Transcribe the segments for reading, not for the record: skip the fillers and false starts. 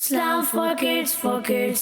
Islam for kids, for kids.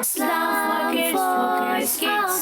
Islam for kids, for kids, kids.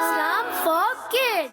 Islam for kids.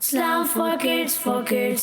Islam for kids, for kids.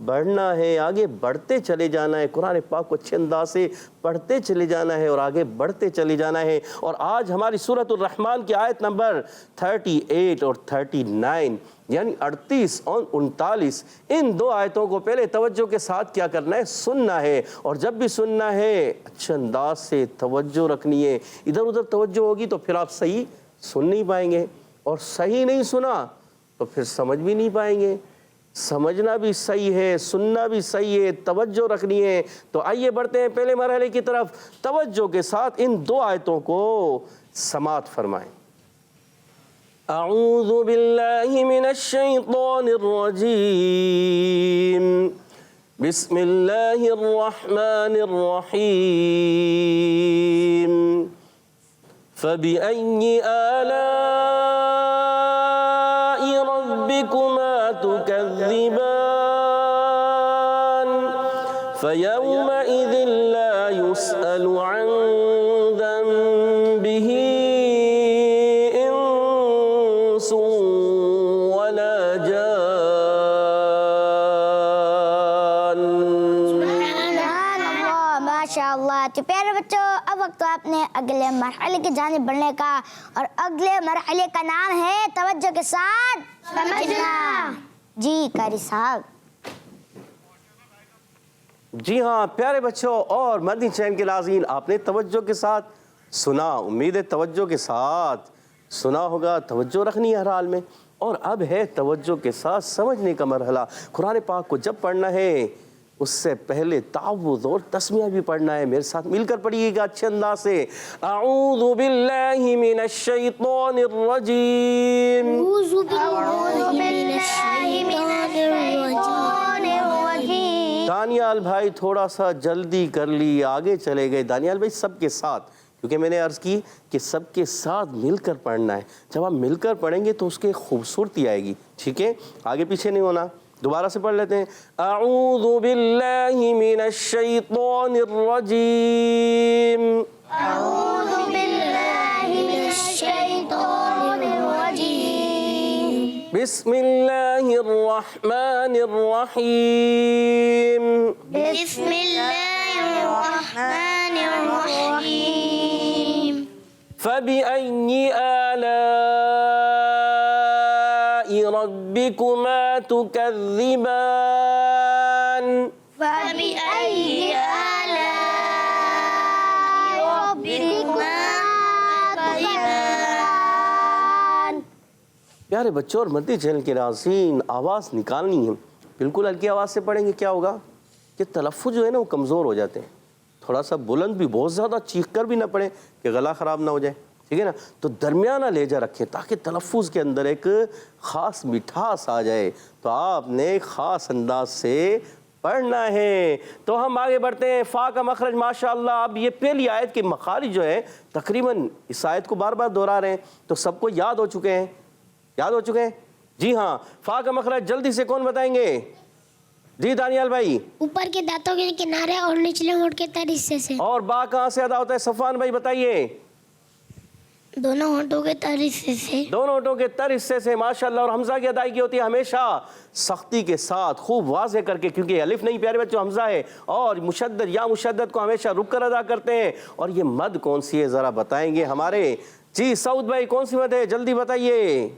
بڑھنا ہے, آگے بڑھتے چلے جانا ہے, قرآن پاک کو اچھے انداز سے پڑھتے چلے جانا ہے اور آگے بڑھتے چلے جانا ہے. اور آج ہماری سورۃ الرحمن کی آیت نمبر 38 اور 39 یعنی 38 اور 39, ان دو آیتوں کو پہلے توجہ کے ساتھ کیا کرنا ہے, سننا ہے. اور جب بھی سننا ہے اچھے انداز سے توجہ رکھنی ہے. ادھر ادھر توجہ ہوگی تو پھر آپ صحیح سن نہیں پائیں گے, اور صحیح نہیں سنا تو پھر سمجھ بھی نہیں پائیں گے. سمجھنا بھی صحیح ہے, سننا بھی صحیح ہے, توجہ رکھنی ہے. تو آئیے بڑھتے ہیں پہلے مرحلے کی طرف. توجہ کے ساتھ ان دو آیتوں کو سماعت فرمائیں. اعوذ باللہ من الشیطان الرجیم, بسم اللہ الرحمن الرحیم. فبأي آلاء ربكما تكذبان فيومئذ لا يسأل عن ذنبه إنس ولا جان. ماشاء اللہ. تو پیارے بچوں, اب وقت تو آپ نے اگلے مرحلے کی جانب بڑھنے کا, اور اگلے مرحلے کا نام ہے توجہ کے ساتھ سمجھنا. جی قاری صاحب. جی ہاں پیارے بچوں اور مدنی چین کے ناظرین, آپ نے توجہ کے ساتھ سنا, امید ہے توجہ کے ساتھ سنا ہوگا. توجہ رکھنی ہے ہر حال میں. اور اب ہے توجہ کے ساتھ سمجھنے کا مرحلہ. قرآن پاک کو جب پڑھنا ہے اس سے پہلے تعوذ اور تسمیہ بھی پڑھنا ہے. میرے ساتھ مل کر پڑھیے گا اچھے انداز سے. اعوذ باللہ من الشیطان الرجیم. دانیال بھائی تھوڑا سا جلدی کر لی, آگے چلے گئے. دانیال بھائی سب کے ساتھ, کیونکہ میں نے عرض کی کہ سب کے ساتھ مل کر پڑھنا ہے. جب آپ مل کر پڑھیں گے تو اس کی خوبصورتی آئے گی. ٹھیک ہے, آگے پیچھے نہیں ہونا. دوبارہ سے پڑھ لیتے ہیں. اعوذ باللہ من الشیطان الرجیم. اعوذ باللہ من الشیطان الرجیم. بسم اللہ الرحمن الرحیم. بسم اللہ الرحمن الرحیم. فبأي آلاء ربكما تكذبان فبأي آلاء ربكما تكذبان. پیارے بچوں اور مدنی چینل کے ناظرین, آواز نکالنی ہے. بالکل ہلکی آواز سے پڑھیں گے, کیا ہوگا کہ تلفظ جو ہے نا وہ کمزور ہو جاتے ہیں. تھوڑا سا بلند بھی, بہت زیادہ چیخ کر بھی نہ پڑھیں کہ گلا خراب نہ ہو جائے. ٹھیک ہے نا, تو درمیانہ لہجہ رکھیں تاکہ تلفظ کے اندر ایک خاص مٹھاس آ جائے. تو آپ نے خاص انداز سے پڑھنا ہے. تو ہم آگے بڑھتے ہیں. فا کا مخرج ماشاءاللہ. اب یہ پہلی آیت کے مخارج جو ہے تقریباً اس آیت کو بار بار دہرا رہے ہیں تو سب کو یاد ہو چکے ہیں. یاد ہو چکے ہیں؟ جی ہاں. فا کا مخرج جلدی سے کون بتائیں گے؟ جی دانیال بھائی. اوپر کے دانتوں کے کنارے اور نچلے ہونٹ کے تر حصے سے. اور با کہاں سے ادا ہوتا ہے؟ صفوان بھائی بتائیے. دونوں ہونٹوں کے تر حصے سے. دونوں ہونٹوں کے تر حصے سے ماشاءاللہ. اور حمزہ کی ادائیگی ہوتی ہے ہمیشہ سختی کے ساتھ, خوب واضح کر کے, کیونکہ الف نہیں پیارے بچوں حمزہ ہے. اور مشدد یا مشدد کو ہمیشہ رک کر ادا کرتے ہیں. اور یہ مد کون سی ہے ذرا بتائیں گے ہمارے جی سعود بھائی, کون سی مد ہے جلدی بتائیے.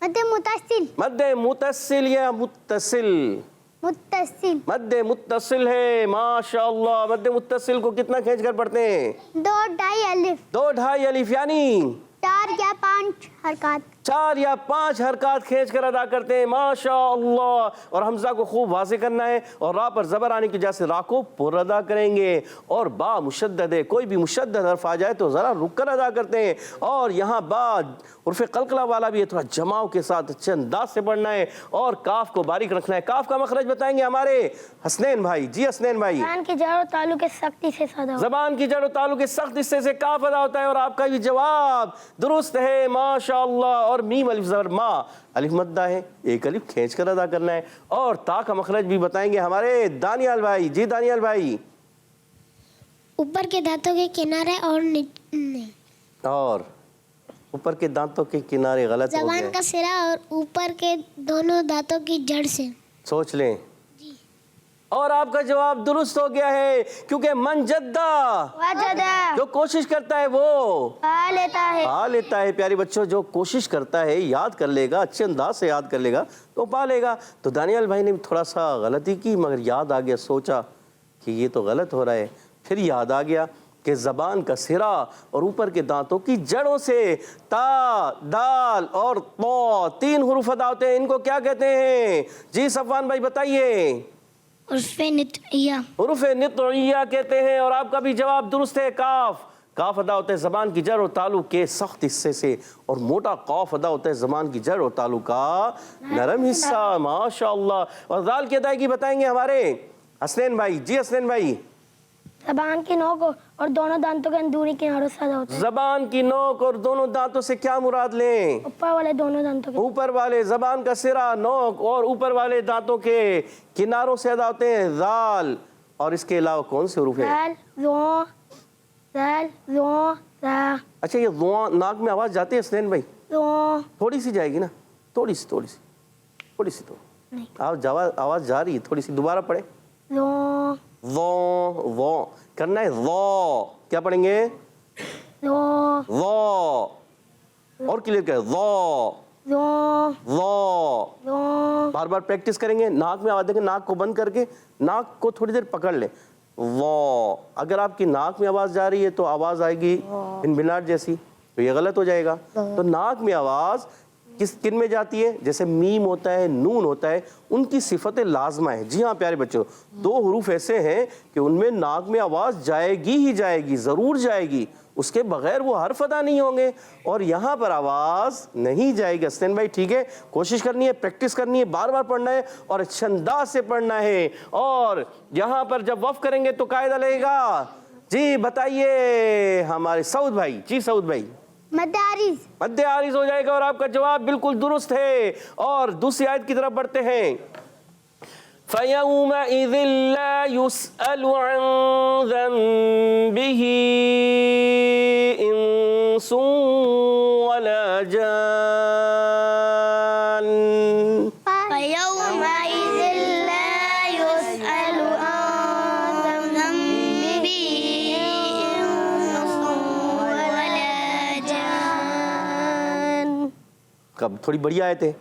مد متصل. مد متصل یا متصل؟ متصل. مد متصل ہے ماشاءاللہ. مد متصل کو کتنا کھینچ کر پڑھتے ہیں؟ 2.5 الف. 2.5 الف یعنی 4 یا 5 حرکات. 4 یا 5 حرکات کھینچ کر ادا کرتے ہیں ماشاءاللہ. اور حمزہ کو خوب واضح کرنا ہے اور را پر زبر آنے کی وجہ سے را کو پر ادا کریں گے. اور با مشدد ہے, کوئی بھی مشدد حرف آ جائے تو ذرا رک کر ادا کرتے ہیں. اور یہاں با حرف قلقلہ والا بھی ہے, تھوڑا جماؤ کے ساتھ اچھے انداز سے پڑھنا ہے. اور کاف کو باریک رکھنا ہے. کاف کا مخرج بتائیں گے ہمارے حسنین بھائی. جی حسنین بھائی. زبان کی جڑ و تعلق کے سختی سے ادا. زبان کی جڑ و تعلق کے سخت حصے سے کاف ادا ہوتا ہے. اور آپ کا بھی جواب درست ہے ماشاءاللہ. اور میم الف زبر ما, الف مدہ ہے, ایک الف کھینچ کر ادا کرنا ہے. اور تا کا مخرج بھی بتائیں گے ہمارے دانیال بھائی. جی دانیال بھائی. اوپر کے دانتوں کے کنارے اور اوپر کے دانتوں کے کنارے غلط ہو گئے. زبان کا سرا اور اوپر کے دونوں دانتوں کی جڑ سے. سوچ لیں. اور آپ کا جواب درست ہو گیا ہے، کیونکہ من جدہ، وجدہ، جو کوشش کرتا ہے وہ پا لیتا ہے. پا لیتا ہے. پیارے بچوں، جو کوشش کرتا ہے یاد کر لے گا، اچھے انداز سے یاد کر لے گا تو پا لے گا. تو دانیال بھائی نے تھوڑا سا غلطی کی، مگر یاد آ گیا، سوچا کہ یہ تو غلط ہو رہا ہے. پھر یاد آ گیا کہ زبان کا سرا اور اوپر کے دانتوں کی جڑوں سے تا، دال اور طا 3 حروف ادا ہوتے ہیں. ان کو کیا کہتے ہیں؟ جی صفوان بھائی بتائیے. عرف نطعیہ. حروف نطعیہ کہتے ہیں. اور آپ کا بھی جواب درست ہے. کاف، کاف ادا ہوتا ہے زبان کی جڑ اور تالو کے سخت حصے سے، اور موٹا قاف ادا ہوتا ہے زبان کی جڑ اور تالو کا نرم حصہ. ماشاء اللہ. اور دال کی ادائیگی بتائیں گے ہمارے حسنین بھائی. جی حسنین بھائی. زبان کی نوک اور دونوں دانتوں کے اندرونی کناروں سے ادا ہوتا ہے. زبان کی نوک اور دونوں دانتوں سے کیا مراد لیں؟ اوپر والے دونوں دانتوں کے. اوپر والے، زبان کا سرا، نوک اور اوپر والے دانتوں کے کناروں سے ادا ہوتے ہیں. ذال. اور اس کے علاوہ کون سے حروف ہیں؟ دال، ذو، دال، ذو، ذا. اچھا، یہ ذو ناک میں آواز جاتی ہے حسنین بھائی؟ ذو. تھوڑی سی جائے گی نا، تھوڑی سی تو آواز جا رہی ہے تھوڑی سی. دوبارہ پڑھیں. ذو. وہ کرنا ہے. ذو کیا پڑھیں گے؟ ذو. ذو. اور کلیئر کریں. ذو، ذو. ذو. ذو. بار بار پریکٹس کریں گے. ناک میں آواز دیکھیں، ناک کو بند کر کے ناک کو تھوڑی دیر پکڑ لیں. ذو. اگر آپ کی ناک میں آواز جا رہی ہے تو آواز آئے گی بنبھناٹ جیسی، تو یہ غلط ہو جائے گا. تو ناک میں آواز کن میں جاتی ہے؟ جیسے میم ہوتا ہے، نون ہوتا ہے، ان کی صفت لازمہ ہے. جی ہاں پیارے بچوں، 2 حروف ایسے ہیں کہ ان میں ناک میں آواز جائے گی ہی جائے گی، ضرور جائے گی، اس کے بغیر وہ حرف ادا نہیں ہوں گے. اور یہاں پر آواز نہیں جائے گی. حسین بھائی ٹھیک ہے، کوشش کرنی ہے، پریکٹس کرنی ہے، بار بار پڑھنا ہے اور اچھے انداز سے پڑھنا ہے. اور یہاں پر جب وقف کریں گے تو قاعدہ لگے گا. جی بتائیے ہمارے سعود بھائی. جی سعود بھائی. مد عارض. مد عارض ہو جائے گا اور آپ کا جواب بالکل درست ہے. اور دوسری آیت کی طرف بڑھتے ہیں. فَيَوْمَئِذٍ لَا يُسْأَلُ عَنْ ذَنبِهِ إِنسٌ وَلَا جَانٌ. فَيَوْمَئِذٍ لَا يُسْأَلُ عَنْ ذَنبِهِ إِنسٌ وَلَا جَانٌ. کب تھوڑی بڑی آیت ہے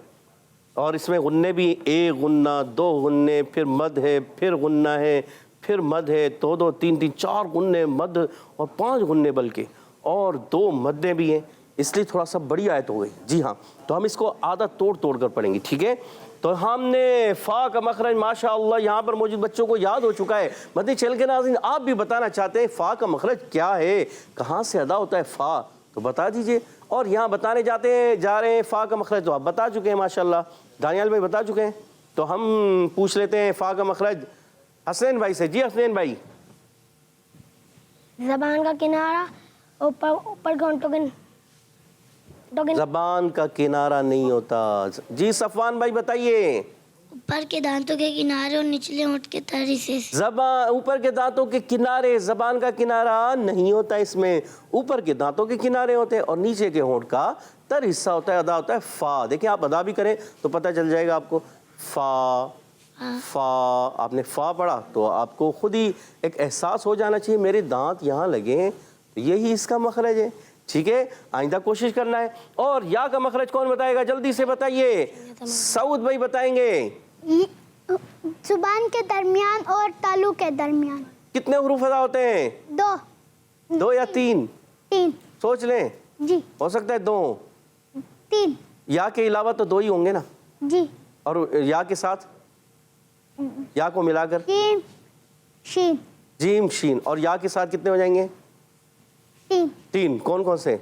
اور اس میں غنّے بھی، 1 غنّہ، 2 غنّے، پھر مد ہے، پھر غنّہ ہے، پھر مد ہے، 2 3 4 غنّے مد اور 5 غنّے بلکہ، اور 2 مدیں بھی ہیں، اس لیے تھوڑا سا بڑی آیت ہو گئی. جی ہاں، تو ہم اس کو آدھا توڑ کر پڑھیں گے. ٹھیک ہے، تو ہم نے فا کا مخرج ماشاءاللہ یہاں پر موجود بچوں کو یاد ہو چکا ہے. مدنی چینل کے ناظرین، آپ بھی بتانا چاہتے ہیں فا کا مخرج کیا ہے، کہاں سے ادا ہوتا ہے فا، تو بتا دیجئے. اور یہاں بتانے جا رہے ہیں فا کا مخرج، تو آپ بتا چکے ہیں ماشاءاللہ، دانیال بھائی بتا چکے ہیں. تو ہم پوچھ لیتے ہیں فا کا مخرج حسنین بھائی سے. جی حسنین بھائی. زبان کا کنارہ اوپر گھونٹوں کے. زبان کا کنارہ نہیں ہوتا. جی صفوان بھائی بتائیے. اوپر کے دانتوں کے کنارے اور نچلے ہونٹ کے تر حصے سے. زبان اوپر کے دانتوں کے کنارے، زبان کا کنارہ نہیں ہوتا اس میں. اوپر کے دانتوں کے کنارے ہوتے ہیں اور نیچے کے ہونٹ کا تر حصہ ہوتا ہے، ادا ہوتا ہے فا. دیکھیں آپ ادا بھی کریں تو پتہ چل جائے گا آپ کو. فا فا، آپ نے فا پڑھا تو آپ کو خود ہی ایک احساس ہو جانا چاہیے میرے دانت یہاں لگے ہیں، تو یہی اس کا مخرج ہے. ٹھیک ہے، آئندہ کوشش کرنا ہے. اور یا کا مخرج کون بتائے گا؟ جلدی سے بتائیے. سعود بھائی بتائیں گے. زبان کے درمیان اور تالو کے درمیان. کتنے حروف ادا ہوتے ہیں؟ 2 یا 3؟ 3. سوچ لیں. جی. ہو سکتا ہے 2. 3. یا کے علاوہ تو 2 ہی ہوں گے نا. جی. اور یا کے ساتھ، یا کو ملا کر جیم شین. جیم شین. اور یا کے ساتھ کتنے ہو جائیں گے؟ 3. کون کون سے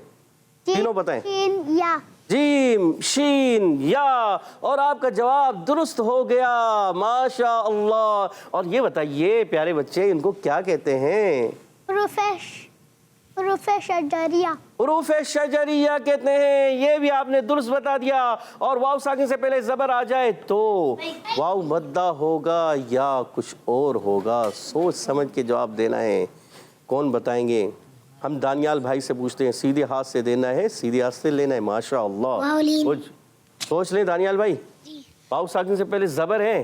تینوں بتائیں؟ شین یا. جیم شین یا. اور آپ کا جواب درست ہو گیا ماشاء اللہ. اور یہ بتائیے پیارے بچے، ان کو کیا کہتے ہیں؟ حروف شجریہ. حروف شجریہ کہتے ہیں. یہ بھی آپ نے درست بتا دیا. اور واو ساکن سے پہلے زبر آ جائے تو واو مدہ ہوگا یا کچھ اور ہوگا. سوچ سمجھ کے جواب دینا ہے. کون بتائیں گے؟ ہم دانیال بھائی سے پوچھتے ہیں. سیدھے ہاتھ سے دینا ہے، سیدھے ہاتھ سے لینا ہے. ماشاء اللہ. سوچ لیں دانیال بھائی. واو ساکن سے پہلے زبر ہے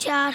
4।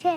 6।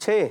6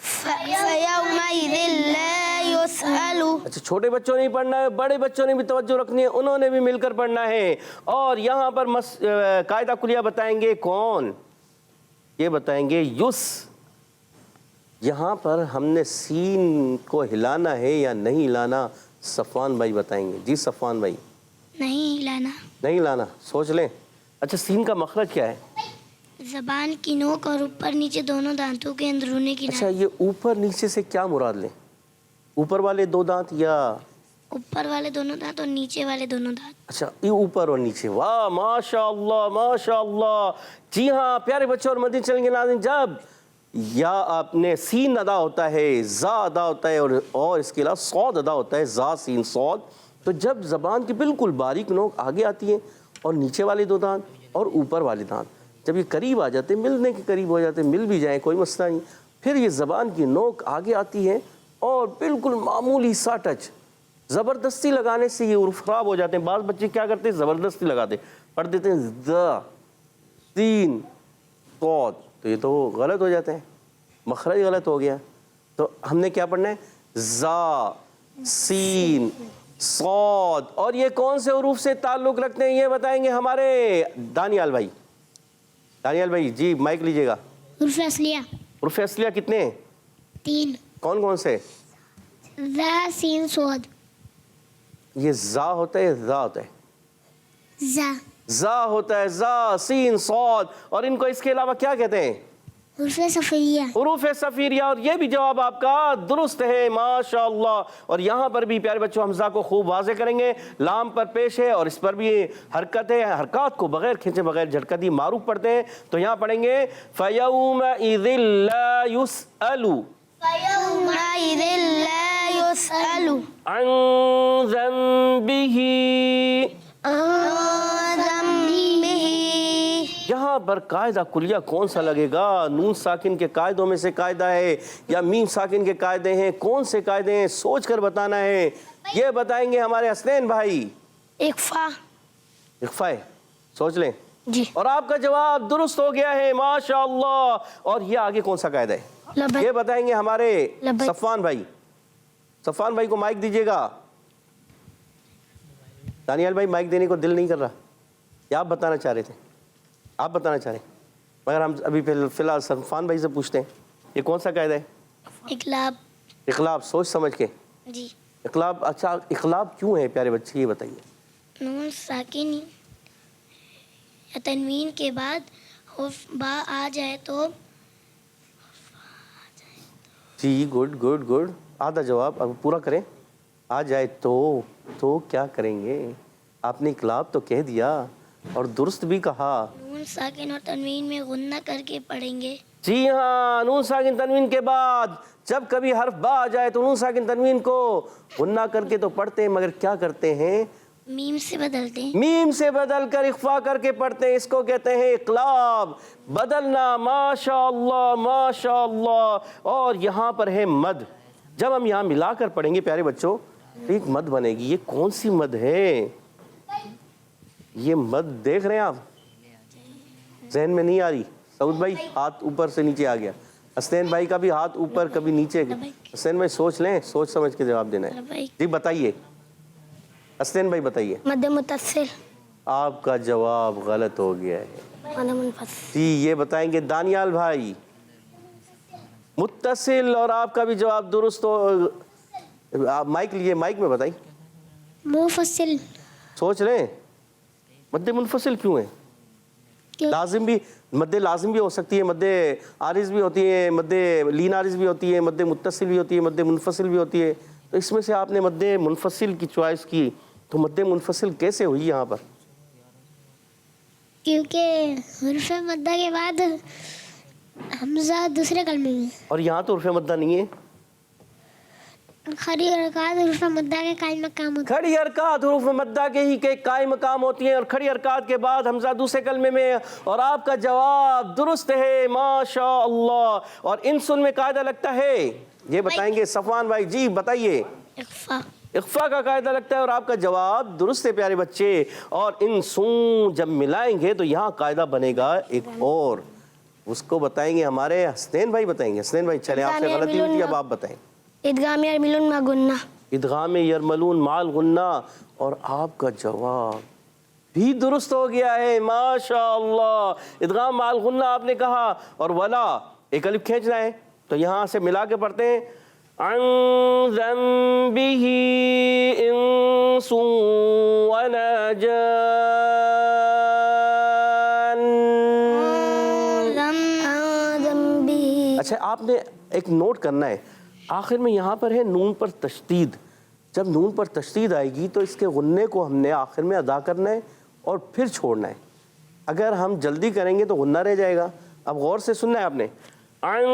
فَيَوْمَئِذٍ لَا يُسْأَلُ. اچھا چھوٹے بچوں نے پڑھنا ہے, بڑے بچوں نے بھی توجہ رکھنی ہے, انہوں نے بھی مل کر پڑھنا ہے. اور یہاں پر قاعدہ کلیہ بتائیں گے کون؟ یہ بتائیں گے یس. یہاں پر ہم نے سین کو ہلانا ہے یا نہیں ہلانا, صفوان بھائی بتائیں گے. جی صفوان بھائی. نہیں لانا. نہیں ہلانا, سوچ لیں. اچھا سین کا مخرج کیا ہے؟ زبان کی نوک اور اوپر نیچے دونوں دانتوں کے اندرونی اچھا کنارے. یہ اوپر نیچے سے کیا مراد لیں؟ اوپر والے دو دانت یا اوپر والے دونوں دانت اور نیچے والے دونوں دانت. اچھا یہ اوپر اور نیچے. واہ ماشاء اللہ ماشاء اللہ. جی ہاں پیارے بچوں اور مدنی چینل کے ناظرین, جب یا آپ نے سین ادا ہوتا ہے, زا ادا ہوتا ہے, اور اس کے علاوہ صاد ادا ہوتا ہے, زا سین صاد, تو جب زبان کی بالکل باریک نوک آگے آتی ہے اور نیچے والے دو دانت اور اوپر والے دانت جب یہ قریب آ جاتے ہیں, ملنے کے قریب ہو جاتے ہیں, مل بھی جائیں کوئی مسئلہ نہیں, پھر یہ زبان کی نوک آگے آتی ہے اور بالکل معمولی سا ٹچ, زبردستی لگانے سے یہ حروف خراب ہو جاتے ہیں. بعض بچے کیا کرتے ہیں, زبردستی لگاتے پڑھ دیتے ہیں ز سین صاد, تو یہ تو غلط ہو جاتے ہیں, مخرج غلط ہو گیا. تو ہم نے کیا پڑھنا ہے, زا سین صاد. اور یہ کون سے حروف سے تعلق رکھتے ہیں یہ بتائیں گے ہمارے دانیال بھائی. دانیال بھائی جی مائک لیجئے گا. حروف اصلیہ حروف اصلیہ کتنے ہیں؟ 3. کون کون سے؟ زا سین صاد. یہ زا ہوتا ہے, زا ہوتا ہے, زا. زا ہوتا ہے, زا سین صاد. اور ان کو اس کے علاوہ کیا کہتے ہیں؟ حروف صفیہ. حروف صفیریہ. اور یہ بھی جواب آپ کا درست ہے ماشاءاللہ. اور یہاں پر بھی پیارے بچوں حمزہ کو خوب واضح کریں گے, لام پر پیش ہے اور اس پر بھی حرکت ہے, حرکات کو بغیر کھینچے بغیر جھٹکا دی معروف پڑھتے ہیں. تو یہاں پڑھیں گے فَيَوْمَئِذٍ لَا يُسْأَلُ يَوْمَئِذٍ لَا يُسْأَلُ عَنْ ذَنْبِهِ. یہاں پر قاعدہ کلیہ کون سا لگے گا؟ نون ساکن کے قاعدوں میں سے قاعدہ ہے یا میم ساکن کے قاعدے ہیں؟ کون سے قاعدے ہیں سوچ کر بتانا ہے. یہ بتائیں گے ہمارے حسنین بھائی. اقفا. اقفا ہے, سوچ لیں. جی. اور آپ کا جواب درست ہو گیا ہے ماشاءاللہ. اور یہ آگے کون سا قاعدہ ہے لبیک. یہ بتائیں گے ہمارے لبیک. صفوان بھائی. صفوان بھائی کو مائک دیجئے گا. دانیال بھائی مائک دینے کو دل نہیں کر رہا, یا آپ بتانا چاہ رہے تھے؟ آپ بتانا چاہ رہے ہیں, مگر ہم ابھی فی الحال صفوان بھائی سے پوچھتے ہیں یہ کون سا قاعدہ ہے؟ اقلاب. اقلاب, سوچ سمجھ کے. جی. اقلاب. اچھا اقلاب کیوں ہے پیارے بچے یہ بتائیے. نون ساکن یا تنوین کے بعد حرف با آ جائے تو. جی گڈ گڈ گڈ. آدھا جواب اب پورا کریں. آ جائے تو کیا کریں گے؟ آپ نے اقلاب تو کہہ دیا اور درست بھی کہا. نون ساکن اور تنوین میں غنہ کر کے پڑھیں گے. جی ہاں, نون ساکن تنوین کے بعد جب کبھی حرف با آ جائے تو نون ساکن تنوین کو غنہ کر کے تو پڑھتے ہیں, مگر کیا کرتے ہیں؟ میم سے بدلتے ہیں. میم سے بدل کر اخفا کر کے پڑھتے ہیں. اس کو کہتے ہیں اقلاب, بدلنا. ماشاءاللہ ماشاءاللہ. اور یہاں پر ہے مد. جب ہم یہاں ملا کر پڑھیں گے پیارے بچوں ایک مد بنے گی. یہ کون سی مد ہے؟ یہ مد دیکھ رہے ہیں آپ, ذہن میں نہیں آ رہی؟ سعود بھائی ہاتھ اوپر سے نیچے آ گیا. حسین بھائی کا بھی ہاتھ اوپر کبھی نیچے. حسین بھائی سوچ لیں, سوچ سمجھ کے جواب دینا ہے. جی بتائیے حسین بھائی بتائیے. مد متصل. آپ کا جواب غلط ہو گیا ہے. مد منفصل. جی یہ بتائیں گے دانیال بھائی. متصل. اور آپ کا بھی جواب درست ہو. آپ مائک لیجیے, مائک میں بتائیے. منفصل. سوچ لیں مد منفصل کیوں ہے؟ لازم بھی, مد لازم بھی ہو سکتی ہے, مد عارض بھی ہوتی ہے, مد لین عارض بھی ہوتی ہے, مد متصل بھی ہوتی ہے, مد منفصل بھی ہوتی ہے. تو اس میں سے آپ نے مد منفصل کی چوائس کی, تو مد منفصل کیسے ہوئی یہاں پر؟ کیونکہ حرف مدہ کے بعد حمزہ دوسرے کلمے میں, اور یہاں تو حرف مدہ نہیں ہے. کھڑی حرکات حروف مدہ کے قائم مقام ہوتے ہیں. کھڑی حرکات حروف مدہ کے ہی کے قائم مقام ہوتی ہیں, اور کھڑی حرکات کے بعد حمزہ دوسرے کلمے میں. اور آپ کا جواب درست ہے ماشاءاللہ. اور انسن میں قاعدہ لگتا ہے, یہ بتائیں گے صفوان بھائی. جی بتائیے. اخفا. اخفا کا قاعدہ لگتا ہے, اور آپ کا جواب درست ہے پیارے بچے. اور انسون جب ملائیں گے تو یہاں قاعدہ بنے گا ایک اور, اس کو بتائیں گے ہمارے حسنین بھائی بتائیں گے. حسنین بھائی چلیں آپ سے غلطی ہوئی تھی اب آپ بتائیں. ادغام یرملون ما گنہ. ادغام یرملون مال غنہ اور آپ کا جواب بھی درست ہو گیا ہے ماشاء اللہ. ادغام مال غنہ آپ نے کہا اور ولا ایک الف کھینچنا ہے تو یہاں سے ملا کے پڑھتے ہیں عن ذنبه انس ولا جان. اچھا آپ نے ایک نوٹ کرنا ہے آخر میں یہاں پر ہے نون پر تشدید. جب نون پر تشدید آئے گی تو اس کے غنے کو ہم نے آخر میں ادا کرنا ہے اور پھر چھوڑنا ہے. اگر ہم جلدی کریں گے تو غنہ رہ جائے گا. اب غور سے سننا ہے آپ نے عن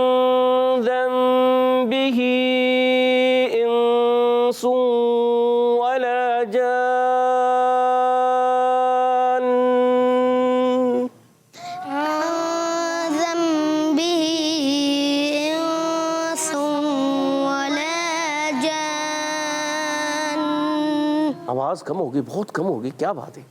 ذنبه انس ولا جان. آواز کم ہوگی بہت کم ہوگی کیا بات ہے.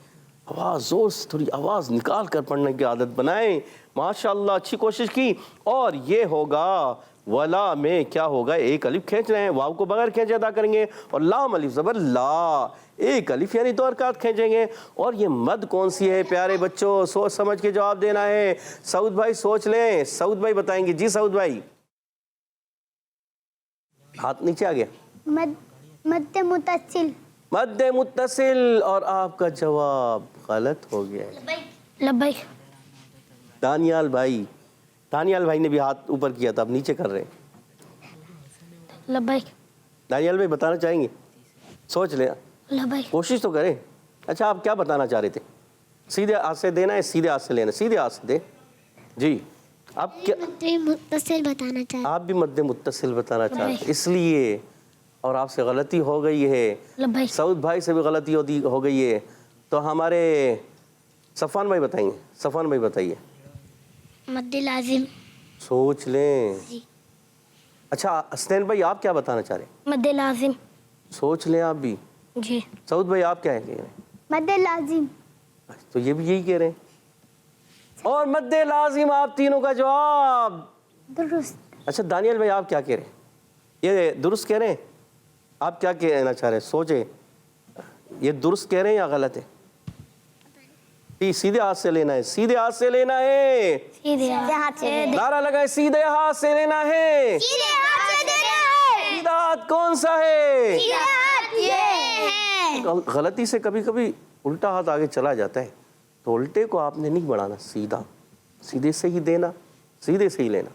آواز زور سے تھوڑی آواز نکال کر پڑھنے کی عادت بنائیں. ماشاءاللہ اچھی کوشش کی. اور یہ ہوگا ولا میں کیا ہوگا ایک الف کھینچ رہے ہیں واو کو بغیر کھینچے ادا کریں گے اور لام الف زبر لا ایک الف یعنی 2 حرکات کھینچیں گے. اور یہ مد کون سی ہے پیارے بچوں سوچ سمجھ کے جواب دینا ہے. سعود بھائی سوچ لیں. سعود بھائی بتائیں گے. جی سعود بھائی ہاتھ نیچے آ گیا. مد متصل. مد متصل اور آپ کا جواب غلط ہو گیا ہے. لبیک. دانیال بھائی نے بھی ہاتھ اوپر کیا تھا اب نیچے کر رہے ہیں. لبیک. دانیال بھائی بتانا چاہیں گے سوچ لیں لبیک. کوشش تو کریں. اچھا آپ کیا بتانا چاہ رہے تھے. سیدھے ہاتھ سے دینا ہے سیدھے ہاتھ سے لینا سیدھے ہاتھ سے دیں. جی آپ کیا متصل بتانا چاہتے. آپ بھی مد متصل بتانا چاہتے ہیں اس لیے اور آپ سے غلطی ہو گئی ہے. سعود بھائی سے بھی غلطی ہو گئی ہے. تو ہمارے صفوان بھائی بتائیں گے. صفوان بھائی بتائیے. مد لازم. سوچ لیں. اچھا حسنین بھائی آپ کیا بتانا چاہ رہے ہیں. مد لازم. سوچ لیں آپ بھی. جی. سعود بھائی آپ کیا کہہ رہے ہیں. مد لازم. تو یہ بھی یہی کہہ رہے ہیں. اور مد لازم آپ تینوں کا جواب درست. اچھا دانیال بھائی آپ کیا کہہ رہے ہیں. یہ درست کہہ رہے ہیں. آپ کیا کہنا چاہ رہے ہیں سوچیں یہ درست کہہ رہے ہیں یا غلط ہے. سیدھے ہاتھ سے لینا ہے سیدھے ہاتھ سے لینا ہے. سیدھے ہاتھ سے. نعرہ لگائے سیدھے ہاتھ سے لینا ہے. سیدھا ہاتھ کون سا ہے. غلطی سے کبھی کبھی الٹا ہاتھ آگے چلا جاتا ہے تو الٹے کو آپ نے نہیں بڑھانا سیدھا سیدھے سے ہی دینا سیدھے سے ہی لینا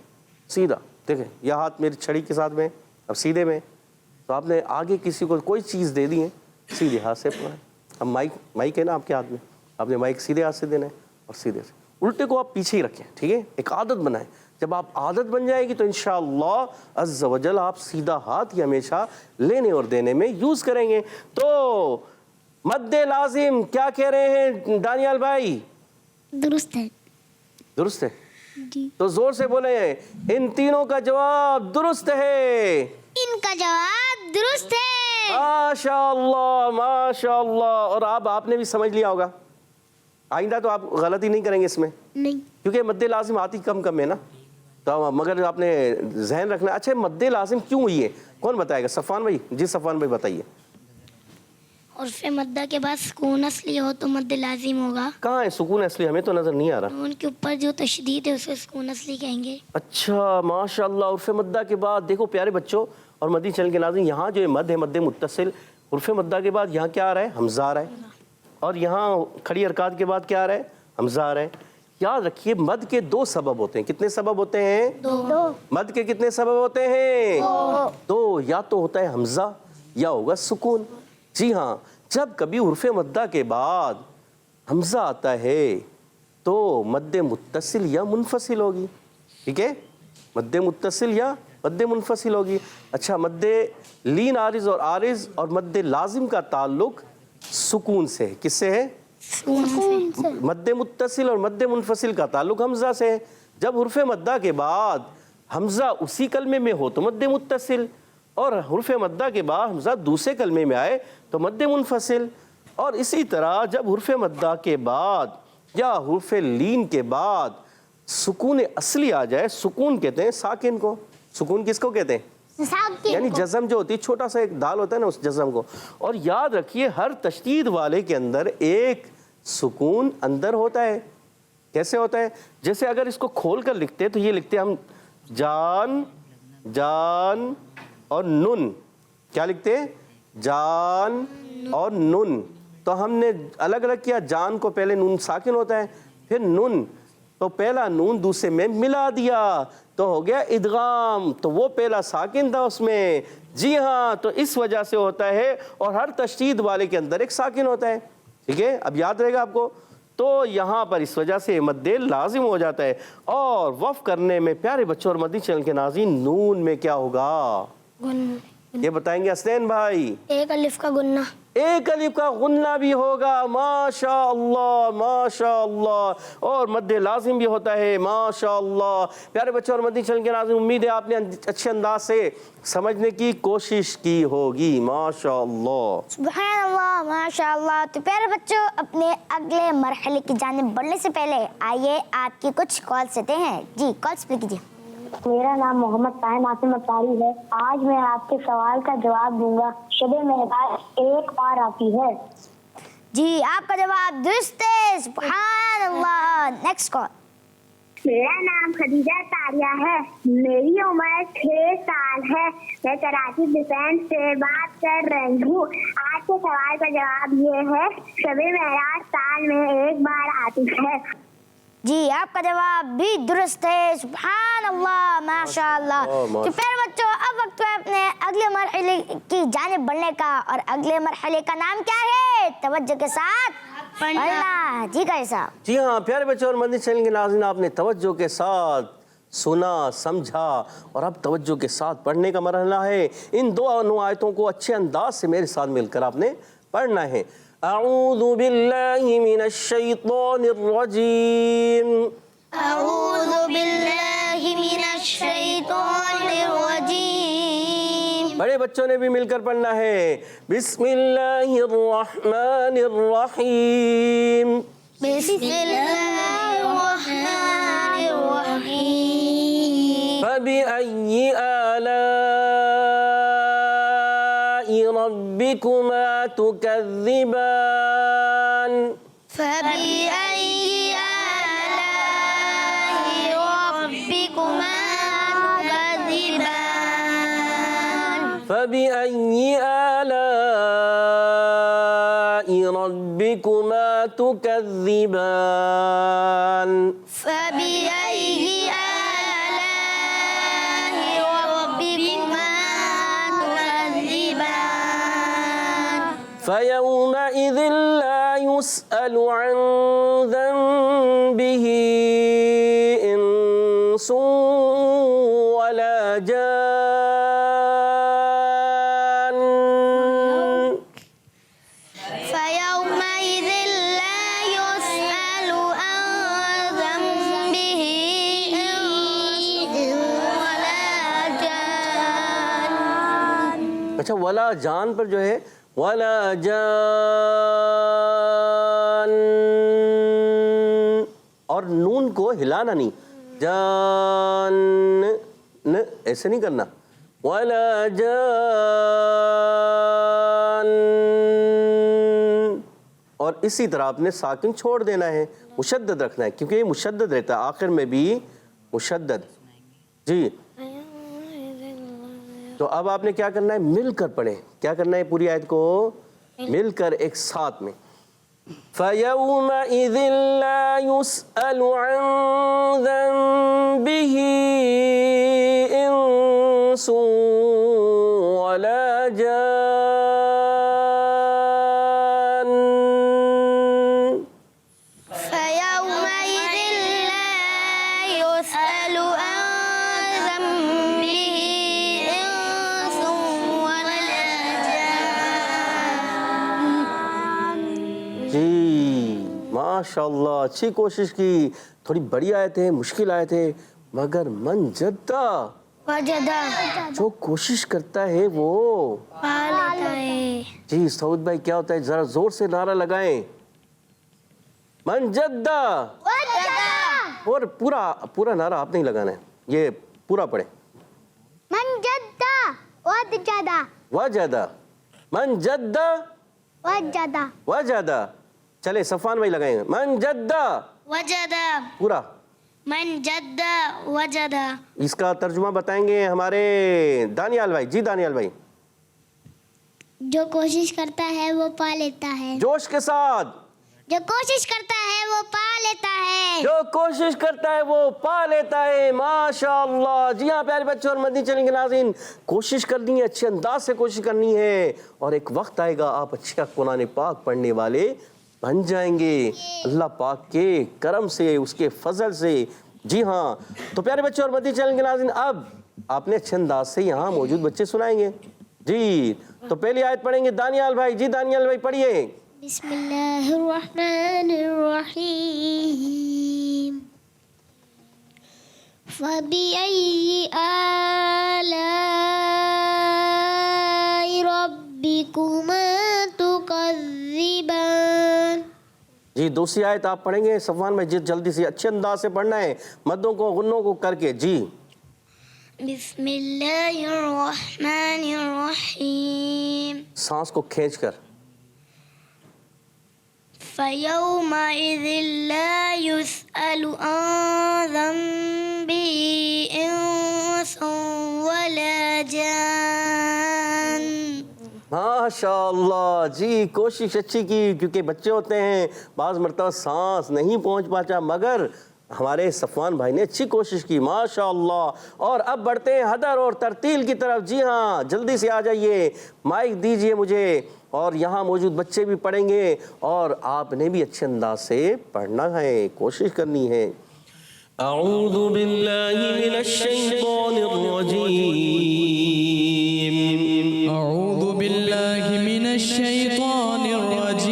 سیدھا. دیکھیں یہ ہاتھ میری چھڑی کے ساتھ میں اب سیدھے میں تو آپ نے آگے کسی کو کوئی چیز دے دی ہے سیدھے ہاتھ سے پڑھیں. اب مائک ہے نا آپ کے ہاتھ میں آپ نے مائک سیدھے ہاتھ سے دینا ہے اور سیدھے سے. الٹے کو آپ پیچھے ہی رکھیں ٹھیک ہے. ایک عادت بنائیں. جب آپ عادت بن جائے گی تو انشاءاللہ عز و جل آپ سیدھا ہاتھ ہی ہمیشہ لینے اور دینے میں یوز کریں گے. تو مد لازم کیا کہہ رہے ہیں دانیال بھائی. درست ہے. درست ہے. جی. تو زور سے بولیں ان تینوں کا جواب درست ہے. ان کا جواب درست ہے. ماشاءاللہ ماشاءاللہ. اور آپ نے بھی سمجھ لیا ہوگا آئندہ تو آپ غلطی نہیں کریں گے اس میں نہیں کیونکہ مد لازم آتی کم ہے نا تو مگر آپ نے ذہن رکھنا. اچھا مد لازم کیوں ہوئی ہے کون بتائے گا. صفوان بھائی. جی صفوان بھائی بتائیے. عرف مدہ کے بعد سکون اصلی ہو تو مد لازم ہوگا. کہاں ہے سکون اصلی ہمیں تو نظر نہیں آ رہا. نون کے اوپر جو تشدید ہے اسے سکون اصلی کہیں گے. اچھا ماشاءاللہ. عرف مدہ کے بعد دیکھو پیارے بچوں اور مدنی چینل کے ناظرین یہاں جو مد ہے مد متصل عرف مدہ کے بعد یہاں کیا آ رہا ہے حمزہ آ رہا ہے اور یہاں کھڑی حرکات کے بعد کیا آ رہا ہے حمزہ آ رہا ہے. یاد رکھیے مد کے 2 سبب ہوتے ہیں. کتنے سبب ہوتے ہیں. 2. مد کے کتنے سبب ہوتے ہیں 2. یا تو ہوتا ہے حمزہ یا ہوگا سکون. جی ہاں جب کبھی عرف مدہ کے بعد حمزہ آتا ہے تو مد متصل یا منفصل ہوگی. ٹھیک ہے مد متصل یا مد منفصل ہوگی. اچھا مد لین عارض اور مد لازم کا تعلق سکون سے ہے. کس سے ہے. مد متصل اور مد منفصل کا تعلق حمزہ سے ہے. جب حرف مدہ کے بعد حمزہ اسی کلمے میں ہو تو مد متصل اور حرف مدہ کے بعد حمزہ دوسرے کلمے میں آئے تو مد منفصل. اور اسی طرح جب حرف مدہ کے بعد یا حرف لین کے بعد سکون اصلی آ جائے. سکون کہتے ہیں ساکن کو. سکون کس کو کہتے ہیں؟ ساکن یعنی کو. جزم جو ہوتی ہے, چھوٹا سا ایک دال ہوتا ہے نا, اس جزم کو. اور یاد رکھیے ہر تشدید والے کے اندر ایک سکون اندر ہوتا ہے. کیسے ہوتا ہے؟ جیسے اگر اس کو کھول کر لکھتے تو یہ لکھتے ہم جان, جان اور نن. کیا لکھتے ہیں؟ جان اور نن. تو ہم نے الگ الگ کیا. جان کو پہلے نون ساکن ہوتا ہے, پھر نن, تو پہلا نون دوسرے میں ملا دیا تو ہو گیا ادغام. تو وہ پہلا ساکن تھا اس میں. جی ہاں, تو اس وجہ سے ہوتا ہے. اور ہر تشدید والے کے اندر ایک ساکن ہوتا ہے. ٹھیک ہے, اب یاد رہے گا آپ کو. تو یہاں پر اس وجہ سے مد لازم ہو جاتا ہے. اور وقف کرنے میں پیارے بچوں اور مدنی چینل کے ناظرین, نون میں کیا ہوگا یہ بتائیں گے حسنین بھائی. ایک الف کا گننا. ایک الف کا غنہ بھی ہوگا. ماشاء اللہ ماشاء اللہ. اور مد لازم بھی ہوتا ہے. ماشاء اللہ. پیارے بچوں اور مدنی چینل کے ناظرین, امید ہے آپ نے اچھے انداز سے سمجھنے کی کوشش کی ہوگی. ماشاء اللہ سبحان اللہ ماشاء اللہ. تو پیارے بچوں, اپنے اگلے مرحلے کی جانب بڑھنے سے پہلے آئیے آپ کی کچھ کالس لیتے ہیں. جی کالس پہ کیجیے. میرا نام محمد طاہر ناصر اطاری ہے. آج میں آپ کے سوال کا جواب دوں گا. شب معراج ایک بار آتی ہے. جی آپ کا جواب درست ہے. سبحان اللہ. Next call. میرا نام خدیجہ طاریہ ہے. میری عمر 6 سال ہے. میں کراچی ڈیفینس سے بات کر رہی ہوں. آج کے سوال کا جواب یہ ہے, شب معراج سال میں ایک بار آتی ہے. جی آپ کا جواب بھی درست ہے. سبحان اللہ ماشاء اللہ. تو پیارے بچوں, اب وقت ہے اپنے اگلے مرحلے کی جانب بڑھنے کا. اور اگلے مرحلے کا نام کیا ہے؟ توجہ کے ساتھ پڑھنا. جی کا صاحب. جی ہاں پیارے بچوں اور مدنی چینل کے ناظرین, آپ نے توجہ کے ساتھ سنا سمجھا اور اب توجہ کے ساتھ پڑھنے کا مرحلہ ہے. ان دو آیتوں کو اچھے انداز سے میرے ساتھ مل کر آپ نے پڑھنا ہے. اعوذ باللہ من الشیطان الرجیم. اعوذ باللہ من الشیطان الرجیم. بڑے بچوں نے بھی مل کر پڑھنا ہے. بسم اللہ الرحمن الرحیم. بسم اللہ الرحمن الرحیم. فبأي آلاء ربكما تكذبان. فبأي آلاء ربكما تكذبان. فبأي آلاء ربكما تكذبان. فبأي آلاء ربكما تكذبان. فيومئذ لا يسأل عن ذنبه إنس ولا جان. فيومئذ لا يسأل عن ذنبه إنس ولا جان. اچھا, ولا جان پر جو ہے ولا جان, اور نون کو ہلانا نہیں. جان ایسے نہیں کرنا. ولا جان, اور اسی طرح آپ نے ساکن چھوڑ دینا ہے, مشدد رکھنا ہے کیونکہ یہ مشدد رہتا ہے, آخر میں بھی مشدد. جی تو اب آپ نے کیا کرنا ہے, مل کر پڑھیں. کیا کرنا ہے, پوری آیت کو مل کر ایک ساتھ میں. فَيَوْمَئِذٍ لَا يُسْأَلُ عَنْ ذَنْبِهِ إِنسٌ وَلَا جَانٌ. فيومئذ لا يسأل عن ذنبه إنس ولا جان. جی ماشاء اللہ, اچھی کوشش کی. تھوڑی بڑی آیت ہے, مشکل آیت ہے, مگر من جدہ, وجدہ جو کوشش کرتا ہے وہ پا لیتا ہے. جی سعود بھائی کیا ہوتا ہے, ذرا زور سے نعرہ لگائیں. من جدہ اور پورا نعرہ آپ نہیں لگانا ہے, یہ پورا پڑھیں. من جدہ وجدہ وجدہ, من جدہ وجدہ وجدہ. چلے صفوان بھائی لگائیں گے, من جدہ وجدہ پورا. من جدہ وجدہ. اس کا ترجمہ بتائیں گے ہمارے دانیال بھائی. جی دانیال بھائی. جو کوشش کرتا ہے وہ پا لیتا ہے. جوش کے ساتھ. جو کوشش کرتا ہے وہ پا لیتا ہے. جو کوشش کرتا ہے وہ پا لیتا ہے. ماشاء اللہ. جی ہاں پیارے بچوں اور مدنی چینل کے ناظرین, کوشش کرنی ہے, اچھے انداز سے کوشش کرنی ہے, اور ایک وقت آئے گا آپ اچھا قرآن پاک پڑھنے والے بن جائیں گے اللہ پاک کے کرم سے, اس کے فضل سے. جی ہاں, تو پیارے بچوں اور مدنی چینل کے ناظرین, اب آپ نے اچھے انداز سے یہاں موجود بچے سنائیں گے. جی تو پہلی آیت پڑھیں گے دانیال بھائی. جی دانیال بھائی پڑھیے. بسم اللہ الرحمن الرحیم. فَبِأَيِّ آلَاءِ رَبِّكُمَا تُكَذِّبَانِ. جی دوسری آیت آپ پڑھیں گے صفوان بھائی, جلدی سے اچھے انداز سے پڑھنا ہے, مدوں کو غنوں کو کر کے. جی بسم اللہ الرحمن الرحیم. سانس کو کھینچ کر. فَيَوْمَئِذٍ لَا يُسْأَلُ عَنْ ذَنبِهِ إِنسٌ وَلَا جَانٌ. ماشاء اللہ. جی کوشش اچھی کی, کیونکہ بچے ہوتے ہیں بعض مرتبہ سانس نہیں پہنچ پاتا, مگر ہمارے صفوان بھائی نے اچھی کوشش کی. ماشاء اللہ. اور اب بڑھتے ہیں حدر اور ترتیل کی طرف. جی ہاں جلدی سے آ جائیے, مائک دیجئے مجھے, اور یہاں موجود بچے بھی پڑھیں گے, اور آپ نے بھی اچھے انداز سے پڑھنا ہے, کوشش کرنی ہے. اعوذ باللہ من الشیطان الرجیم. أعوذ بالله من الشيطان الرجيم.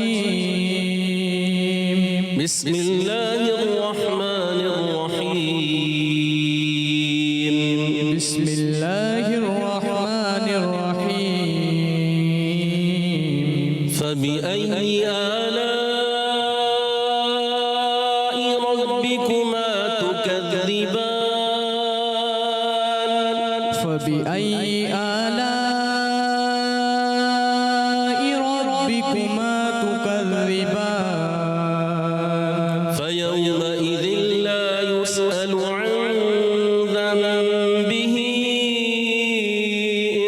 بسم اللہ الرحمن الرحیم. بسم الله الرحمن الرحيم. فبأي آلاء ربكما تكذبان. فبأي آلاء ربكما تكذبان. فيومئذ لا يسأل عن ذنبه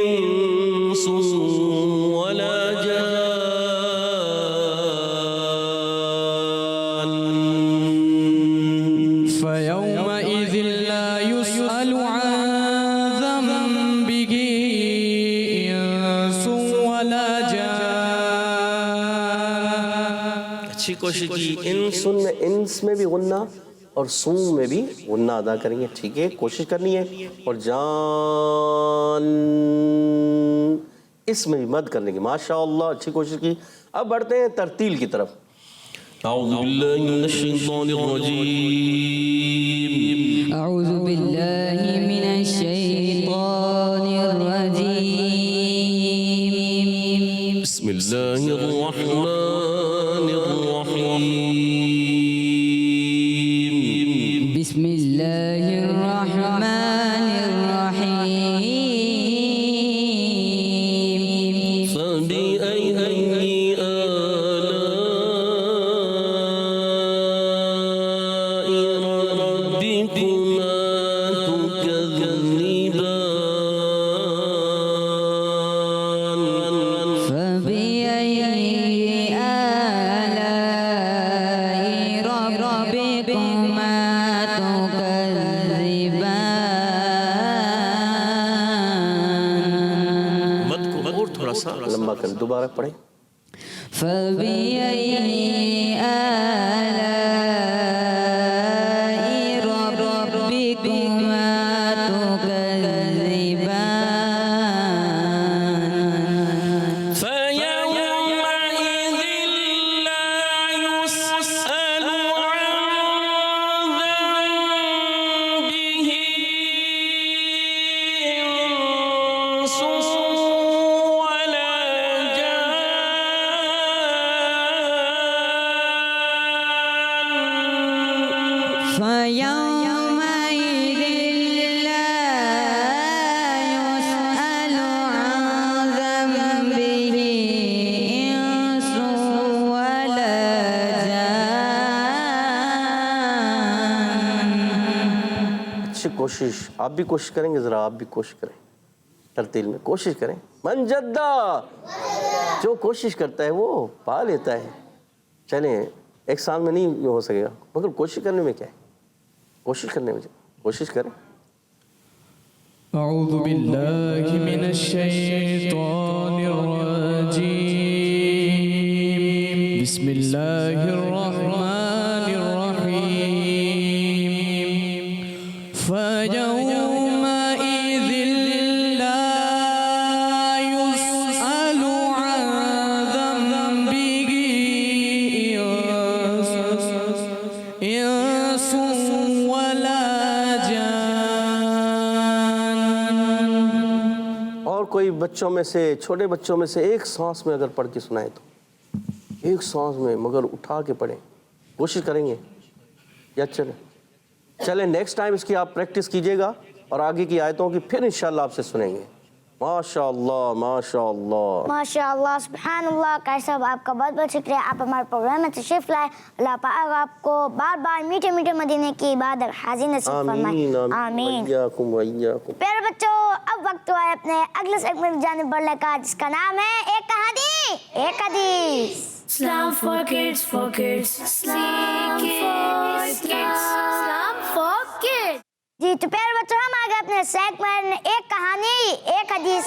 إنس ولا جان. فيومئذ لا يسأل عن ذنبه إنس ولا جان. اچھی کوشش کی. انس میں بھی غنہ اور سون میں بھی غنہ ادا کریں گے. ٹھیک ہے, کوشش کرنی ہے. اور جان اس میں بھی مد کرنے کی. ماشاء اللہ اچھی کوشش کی. اب بڑھتے ہیں ترتیل کی طرف. اعوذ باللہ من الشیطان الرجیم. أعوذ بالله من الشيطان الرجيم. بسم اللہ الرحمن الرحیم. بسم الله الرحمن الرحيم. فبأي آلاء ربكما تكذبان. فبأي آلاء ربكما تكذبان. مد کو اور تھوڑا سا لمبا کر, دوبارہ پڑھیں. فبأي آلاء ربكما تكذبان. فيومئذ لا يسأل عن ذنبه إنس ولا جان. کوشش آپ بھی کوشش کریں گے, ذرا آپ بھی کوشش کریں, ترتیل میں کوشش کریں. من جدہ, جو کوشش کرتا ہے وہ پا لیتا ہے. چلیں ایک سال میں نہیں ہو سکے گا, مگر کوشش کرنے میں کیا ہے, کوشش کرنے میں کوشش کریں. أعوذ بالله من الشيطان الرجيم بسم الله الرحمن الرحيم فيومئذ لا يسأل عن ذنبه إنس ولا اور کوئی بچوں میں سے, چھوٹے بچوں میں سے ایک سانس میں اگر پڑھ کے سنائے تو ایک سانس میں, مگر اٹھا کے پڑھیں. کوشش کریں گے یا چلیں نیکسٹ ٹائم اس کی آپ پریکٹس کیجئے گا اور آگے کی آیتوں کی پھر انشاءاللہ آپ سے سنیں گے. ماشاءاللہ ماشاءاللہ ماشاءاللہ سبحان اللہ. قاری صاحب آپ کا بہت بہت شکریہ, آپ ہمارے پروگرام میں تشریف لائے. اللہ پاک آپ کو بار بار میٹھے میٹھے مدینے کی عبادت حاضر نصیب فرمائے. آمین. وإياكم وإياكم. پیارے بچوں, اب وقت ہوا ہے اپنے اگلے سیگمنٹ کی جانب بڑھنے کا, جس کا نام ہے ایک کہانی ایک حدیث. Islam for kids, for kids. Islam for kids. Islam for kids. جی تو پیارے بچوں, ہم آگے اپنے سیگمنٹ ایک کہانی ایک حدیث.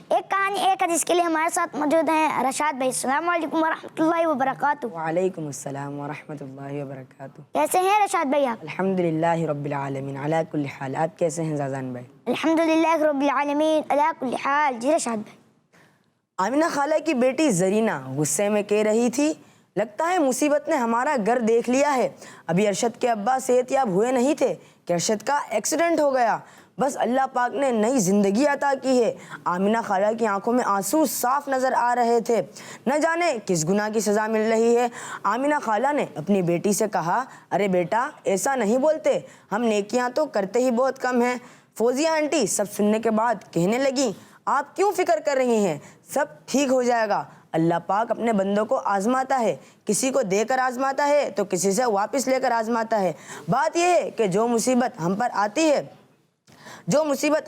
ایک کہانی ایک حدیث کے لیے ہمارے ساتھ موجود ہیں رشاد بھائی. السلام علیکم ورحمۃ اللہ وبرکاتہ. وعلیکم السلام ورحمۃ اللہ وبرکاتہ. کیسے ہیں رشاد بھائی آپ؟ الحمدللہ رب العالمین علی کل حال. آپ کیسے ہیں زازان بھائی؟ الحمدللہ رب العالمین علی کل حال. جی رشاد بھائی. آمنہ خالہ کی بیٹی زرینہ غصے میں کہہ رہی تھی, لگتا ہے مصیبت نے ہمارا گھر دیکھ لیا ہے. ابھی ارشد کے ابا صحت یاب ہوئے نہیں تھے کہ ارشد کا ایکسیڈنٹ ہو گیا. بس اللہ پاک نے نئی زندگی عطا کی ہے. آمنہ خالہ کی آنکھوں میں آنسو صاف نظر آ رہے تھے. نہ جانے کس گناہ کی سزا مل رہی ہے. آمنہ خالہ نے اپنی بیٹی سے کہا, ارے بیٹا ایسا نہیں بولتے, ہم نیکیاں تو کرتے ہی بہت کم ہیں. فوزیہ آنٹی سب سننے کے بعد کہنے لگیں, آپ کیوں فکر کر رہی ہیں, سب ٹھیک ہو جائے گا. اللہ پاک اپنے بندوں کو آزماتا ہے, کسی کو دے کر آزماتا ہے تو کسی سے واپس لے کر آزماتا ہے. بات یہ ہے کہ جو مصیبت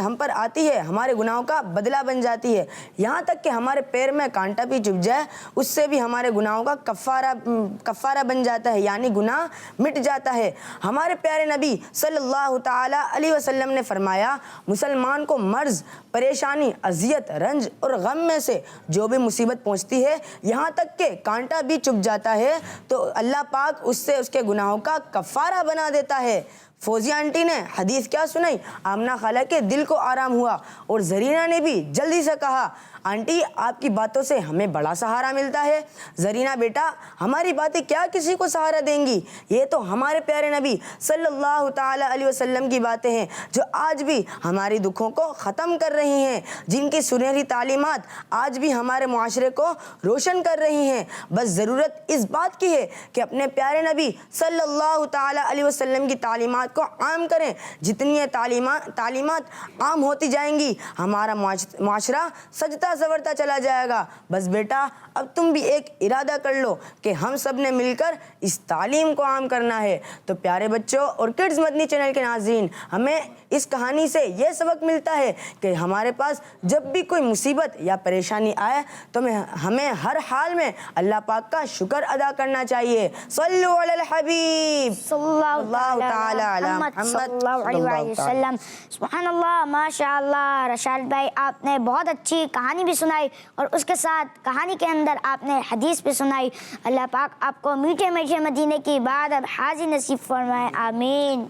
ہم پر آتی ہے ہمارے گناہوں کا بدلہ بن جاتی ہے. یہاں تک کہ ہمارے پیر میں کانٹا بھی چبھ جائے اس سے بھی ہمارے گناہوں کا کفارہ بن جاتا ہے, یعنی گناہ مٹ جاتا ہے. ہمارے پیارے نبی صلی اللہ تعالی علیہ وسلم نے فرمایا, مسلمان کو مرض, پریشانی, اذیت, رنج اور غم میں سے جو بھی مصیبت پہنچتی ہے, یہاں تک کہ کانٹا بھی چبھ جاتا ہے, تو اللہ پاک اس سے اس کے گناہوں کا کفارہ بنا دیتا ہے. فوزیہ آنٹی نے حدیث کیا سنائی, آمنہ خالہ کے دل کو آرام ہوا اور زرینہ نے بھی جلدی سے کہا, آنٹی آپ کی باتوں سے ہمیں بڑا سہارا ملتا ہے. زرینہ بیٹا ہماری باتیں کیا کسی کو سہارا دیں گی, یہ تو ہمارے پیارے نبی صلی اللہ تعالی علیہ وسلم کی باتیں ہیں جو آج بھی ہماری دکھوں کو ختم کر رہی ہیں, جن کی سنہری تعلیمات آج بھی ہمارے معاشرے کو روشن کر رہی ہیں. بس ضرورت اس بات کی ہے کہ اپنے پیارے نبی صلی اللہ تعالی علیہ وسلم کی تعلیمات کو عام کریں. جتنی یہ تعلیمات عام ہوتی جائیں گی ہمارا معاشرہ سجدہ سورتا چلا جائے گا. بس بیٹا اب تم بھی ایک ارادہ کر لو کہ ہم سب نے مل کر اس تعلیم کو عام کرنا ہے. تو پیارے بچوں اور کڈز مدنی چینل کے ناظرین, ہمیں اس کہانی سے یہ سبق ملتا ہے کہ ہمارے پاس جب بھی کوئی مصیبت یا پریشانی آئے تو ہمیں ہر حال میں اللہ پاک کا شکر ادا کرنا چاہیے. صلو علی الحبیب صلی اللہ تعالی علی محمد صلی اللہ علیہ وسلم. سبحان اللہ, ماشاء اللہ. رشاد بھائی آپ نے بہت اچھی کہانی بھی سنائی اور اس کے ساتھ کہانی کے اندر آپ نے حدیث بھی سنائی. اللہ پاک آپ کو میٹھے میٹھے مدینے کی عبادت حاضر نصیب فرمائے. آمین.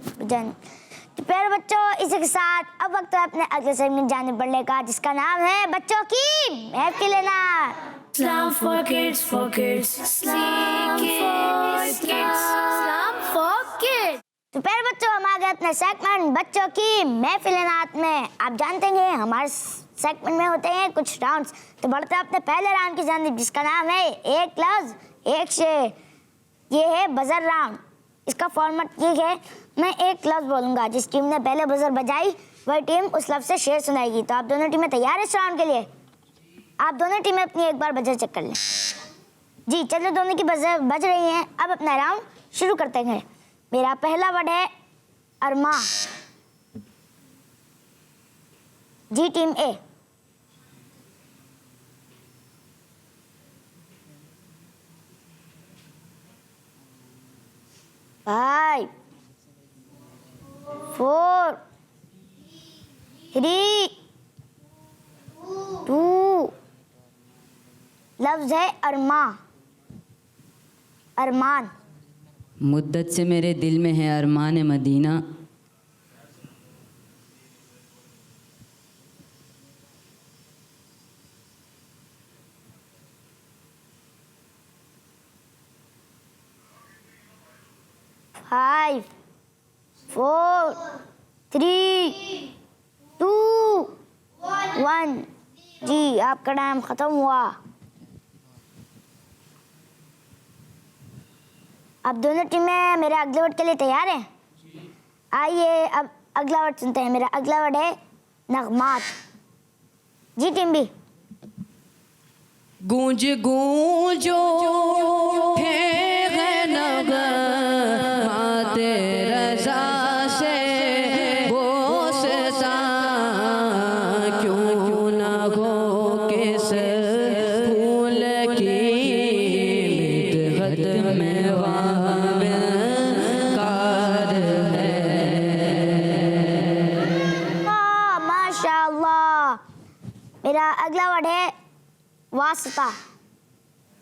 تو پیارے بچوں, اسی کے ساتھ اب وقت ہے اپنے اگلے سیگمنٹ جانب بڑھنے کا, جس کا نام ہے بچوں کی محفل نعت. Islam for kids, for kids. Islam for kids. Islam for kids. تو پیارے بچوں, ہم آ گئے اپنے سیگمنٹ بچوں کی محفل نعت میں. آپ جانتے ہیں ہمارے سیگمنٹ میں ہوتے ہیں کچھ راؤنڈز, تو بڑھتے ہیں اپنے پہلے راؤنڈ کی جانب, جس کا نام ہے ایک لفظ ایک شعر. یہ ہے بزر راؤنڈ. اس کا فارمیٹ یہ ہے, میں ایک لفظ بولوں گا, جس ٹیم نے پہلے بزر بجائی وہی ٹیم اس لفظ سے شعر سنائے گی. تو آپ دونوں ٹیمیں تیار ہیں اس راؤنڈ کے لیے؟ آپ دونوں ٹیمیں اپنی ایک بار بزر چیک کر لیں. جی چلو, دونوں کی بزر بج رہی ہیں. اب اپنا راؤنڈ شروع کرتے ہیں. میرا پہلا ورڈ ہے ارما. جی ٹیم اے. 5 4 3 2. لفظ ہے ارمان. مدت سے میرے دل میں ہے ارمان مدینہ. Five, 4 3 2 1. جی آپ کا ٹائم ختم ہوا. اب دونوں ٹیمیں میرے اگلے ورڈ کے لیے تیار ہیں؟ آئیے اب اگلا ورڈ سنتے ہیں. میرا اگلا ورڈ ہے نغمات. جی ٹیم بی. گونج گونجو ہے نغمات رضا سے بوستا کیوں نہ ہو کس پھول کی مدحت میں کار ہے. ماشاء اللہ. میرا اگلا ورڈ ہے واسطہ.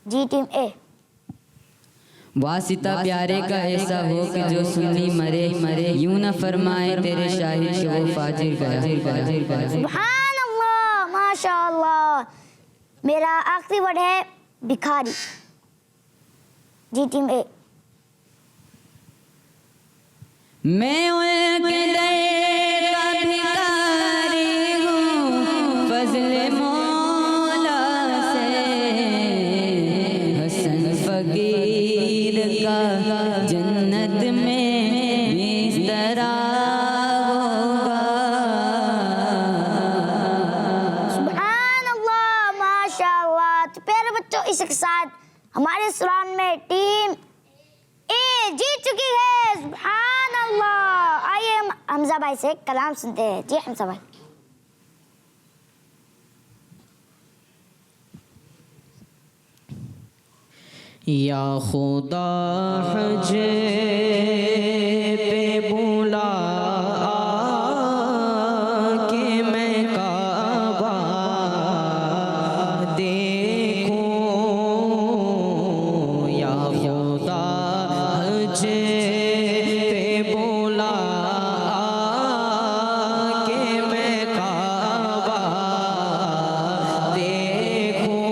جی ٹیم اے. واسطہ پیارے کا ایسا ہو کہ جو سنی مرے یوں نہ فرمائے تیرے شاہد کہ وہ فاجر گیا. سبحان اللہ. ماشاء اللہ. میرا آخری ورڈ ہے بھکاری. جی ٹیم اے. میں ان کے در کا بھکاری ہوں فضل مولا سے. حسن فقیر کا جنت میں بسترا ہوگا. سبحان اللہ. ماشاء اللہ. تو پیارے بچوں اس کے ساتھ ہمارے اس راؤنڈ میں ٹیم اے جیت چکی ہے. سبحان اللہ. آئیے ہم حمزہ بھائی سے کلام سنتے ہیں. جی حمزہ بھائی. یا خدا حج پہ بلا کہ میں کعبہ دیکھوں. یا خدا حج پہ بلا کہ میں کعبہ دیکھوں.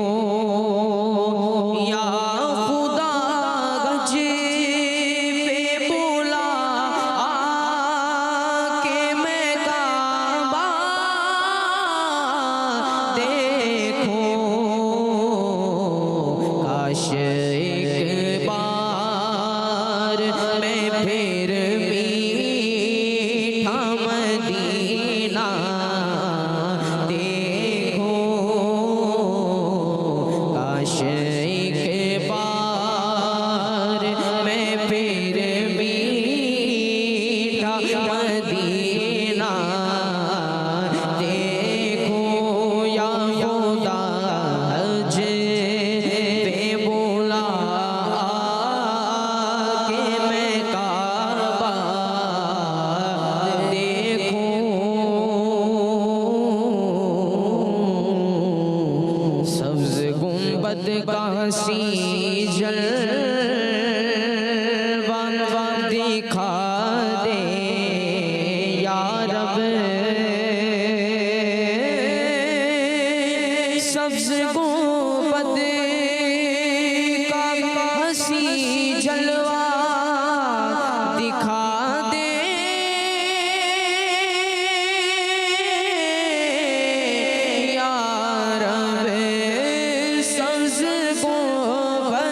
یا خدا حج پہ بلا کہ میں کعبہ دیکھوں. کاش ایک بار میں پھر میٹھا مدینہ دیکھوں. کاش ایک بار میں پھر میٹھا مدینہ دیکھوں. یا خدا حج پہ بلا کہ میں کعبہ دیکھوں. سبز گنبد کا سی جلوہ دکھا دے یا رب. سبز گنبد کا حسی جلوہ دکھا دے یا رب. سبز گنبد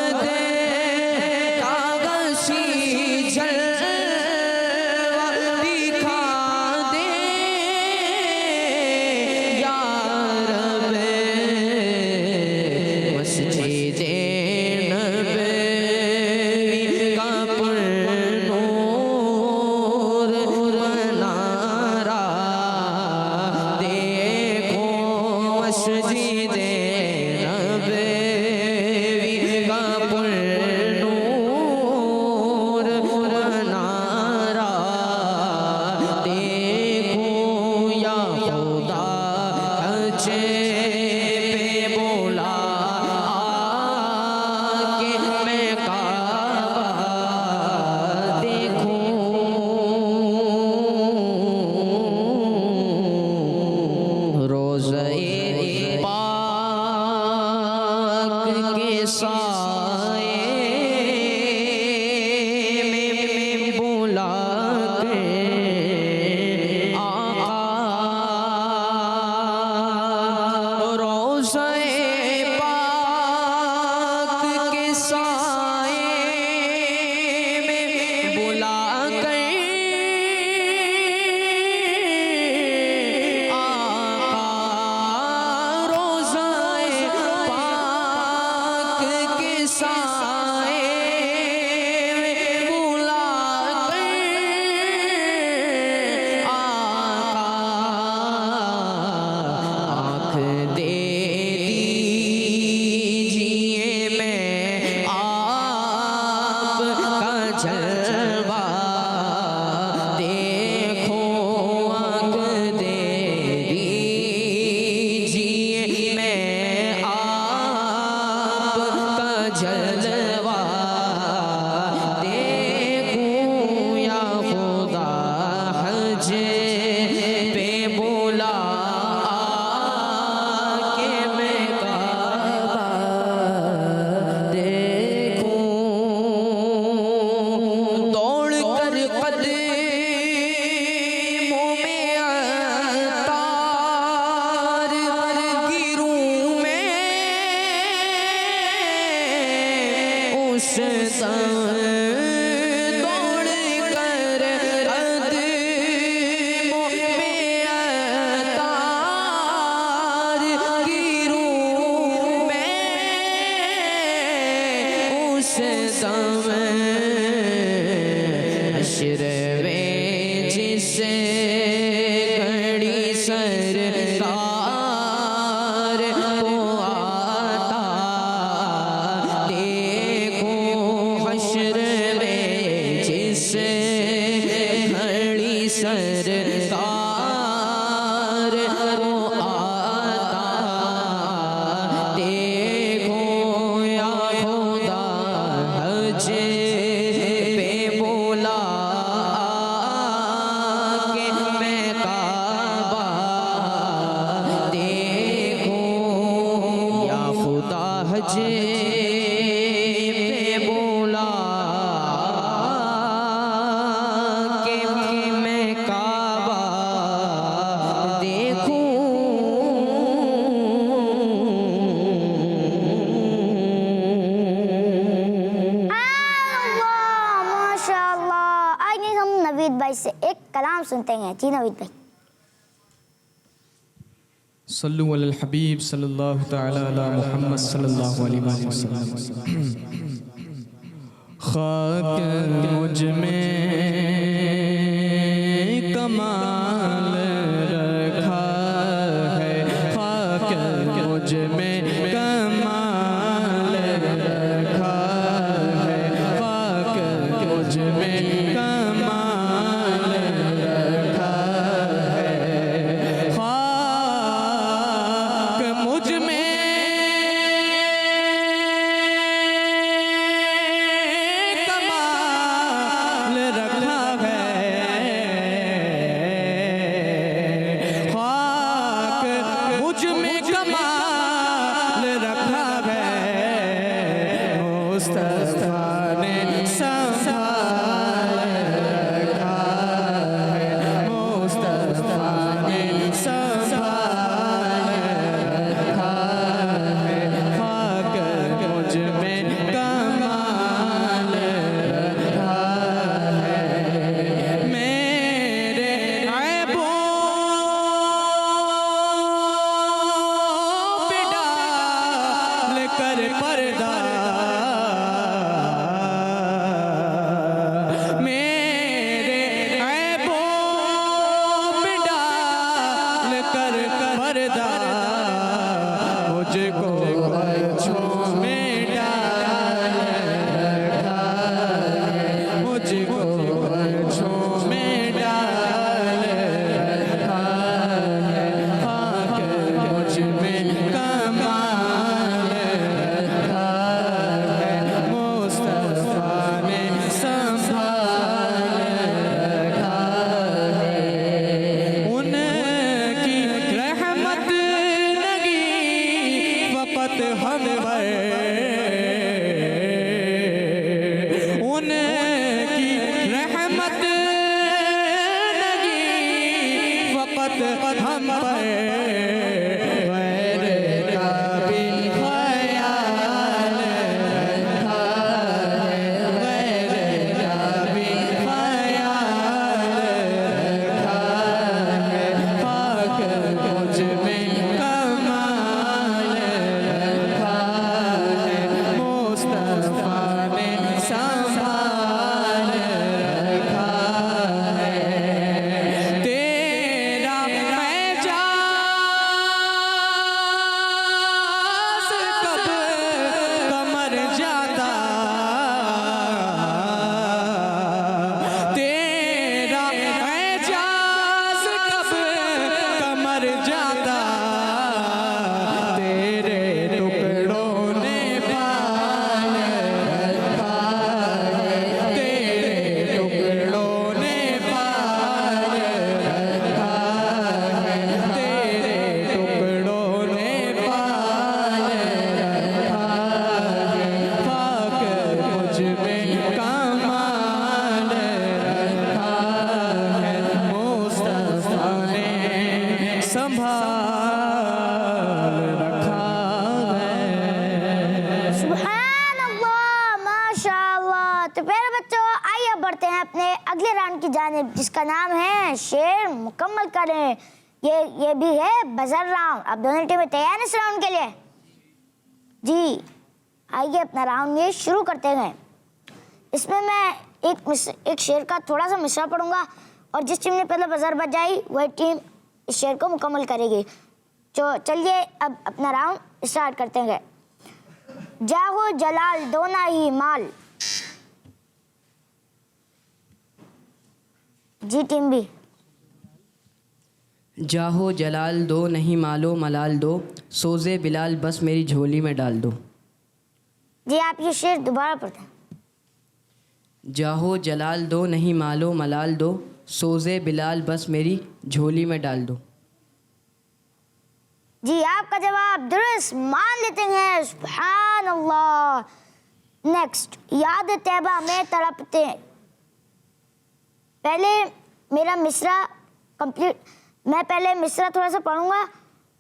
مجھے پہ بولا کہ میں کعبہ دیکھوں ماشاء اللہ. آئیے ہم نوید بھائی سے ایک کلام سنتے ہیں. جی نوید بھائی. صلو علی الحبیب صلی اللہ تعالی علی محمد صلی اللہ علیہ وسلم. خاک مجھ میں کمال رکھا ہے، خاک مجھ میں کمال رکھا ہے، خاک مجھ میں کمال رکھا ہے، خاک مجھ میں کمال رکھا ہے، خاک مجھ میں کمال رکھا ہے، مصطفیٰ نے سنبھال رکھا ہے، مصطفیٰ نے سنبھال رکھا ہے، خاک مجھ میں کمال رکھا ہے، میرے عیبوں پہ ڈال کر پردہ، میرے عیبوں پہ ڈال کر پردہ، مجھ کو بچھوں میں ڈال رکھا ہے، مجھ کو بچھوں میں ڈال رکھا ہے، خاک مجھ میں کمال رکھا ہے، مصطفیٰ نے سنبھال رکھا ہے، ان کی رحمت لگی وقت ہم پر، ان کی رحمت لگی وقت ہم پر، غیر کا بھی خیال رکھا ہے، غیر کا بھی خیال رکھا ہے، خاک مجھ میں کمال رکھا ہے، مصطفیٰ نے سنبھال رکھا ہے، تیرا اعجاز کب کمر جاتا، تیرا اعجاز کب کمر جاتا، تیرے ٹکڑوں نے پال رکھا ہے، تیرے ٹکڑوں نے پال رکھا ہے، تیرے ٹکڑوں نے پال رکھا ہے، خاک مجھ میں کمال رکھا ہے، مصطفیٰ نے سنبھال رکھا ہے. سبحان اللہ. ماشاء اللہ. تو پیارے بچوں آئیے اب بڑھتے ہیں اپنے اگلے راؤنڈ کی جانب جس کا نام ہے شعر مکمل کریں. یہ بھی ہے بزر راؤنڈ. اب دونوں ٹیمیں تیار ہیں اس راؤنڈ کے لیے؟ جی آئیے اپنا راؤنڈ یہ شروع کرتے ہیں. اس میں ایک شعر کا تھوڑا سا مصرع پڑھوں گا اور جس ٹیم نے پہلے بزر بجائی وہی ٹیم اس شعر کو مکمل کرے گی. چلیے اب اپنا راؤنڈ اسٹارٹ کرتے ہیں. جاہو جلال دونا ہی مال. جی ٹیم بھی. جاہو جلال دو نہیں مالو ملال دو، سوزے بلال بس میری جھولی میں ڈال دو. جی آپ یہ شعر دوبارہ پڑھتے ہیں. جاہو جلال دو نہیں مالو ملال دو، سوزے بلال بس میری جھولی میں ڈال دو. جی آپ کا جواب درست مان لیتے ہیں، سبحان اللہ۔ نیکسٹ، یاد طیبہ میں تڑپتے ہیں۔ پہلے میرا مصرع کمپلیٹ، میں پہلے مصرع تھوڑا سا پڑھوں گا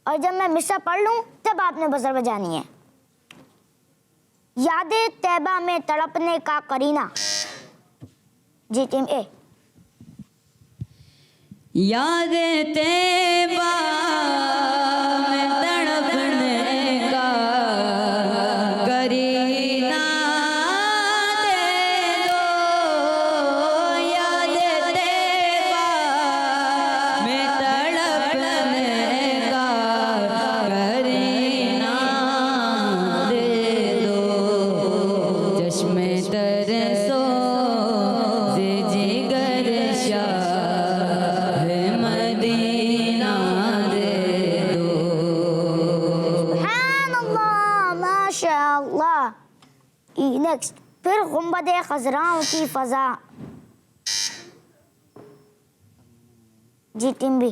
اور جب میں مصرع پڑھ لوں تب آپ نے بزر بجانی ہے۔ یاد طیبہ میں تڑپنے کا قرینہ، جی ٹیم اے۔ یاد طیبہ میں تڑپنے کا قرینہ دے دو، یاد طیبہ میں تڑپنے کا قرینہ دے دو، چشم ترسو سے جگر شاہ مدینہ دے دو۔ سبحان اللہ، ماشاء اللہ۔ نیکسٹ، پھر گنبد خضراؤں کی فضا، جی ٹیم بی۔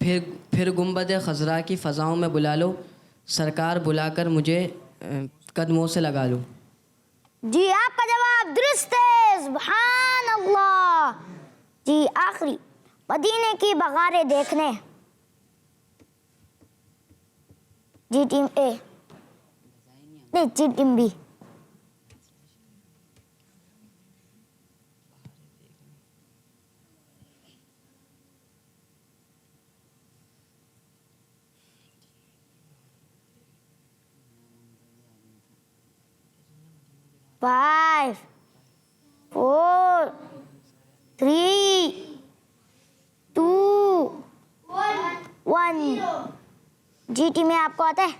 پھر گنبد خضرا کی فضاؤں میں بلا لو، سرکار بلا کر مجھے قدموں سے لگا لو۔ جی آپ کا جواب درست ہے، سبحان اللہ۔ جی آخری، مدینے کی بغاریں دیکھنے، جی ٹیم اے، نہیں جی ٹیم بی۔ فائیو، 4، 3، 2، 1۔ جی ٹیم میں آپ کو آتا ہے؟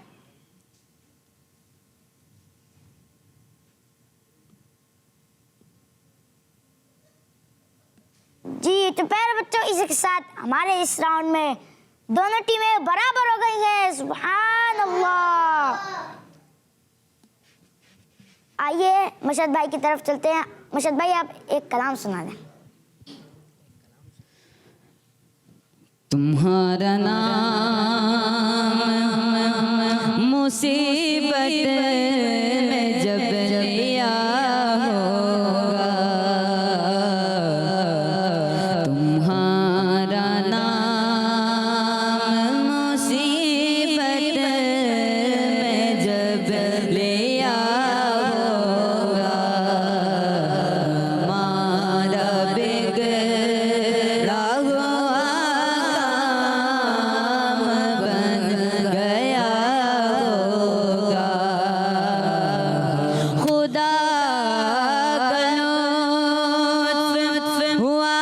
جی تو پیارے بچوں، اس کے ساتھ ہمارے اس راؤنڈ میں دونوں ٹیمیں برابر ہو گئی ہیں، سبحان اللہ۔ آئیے مشہد بھائی کی طرف چلتے ہیں۔ مشہد بھائی آپ ایک کلام سنا دیں۔ تمہارا نام مصیبت میں جب لیا ہوگا، تمہارا نام مصیبت میں جب لیا ہوگا، ہمارا بگڑا ہوا کام بن گیا ہوگا، خدا کا لطف ہوا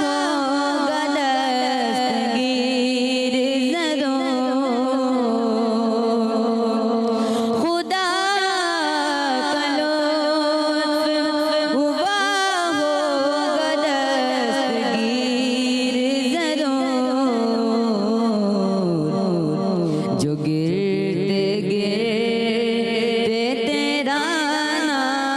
ہوگا دستگیر ضرور، خدا کا لطف ہوا ہوگا دستگیر ضرور، جو گرد گرد تیرا نام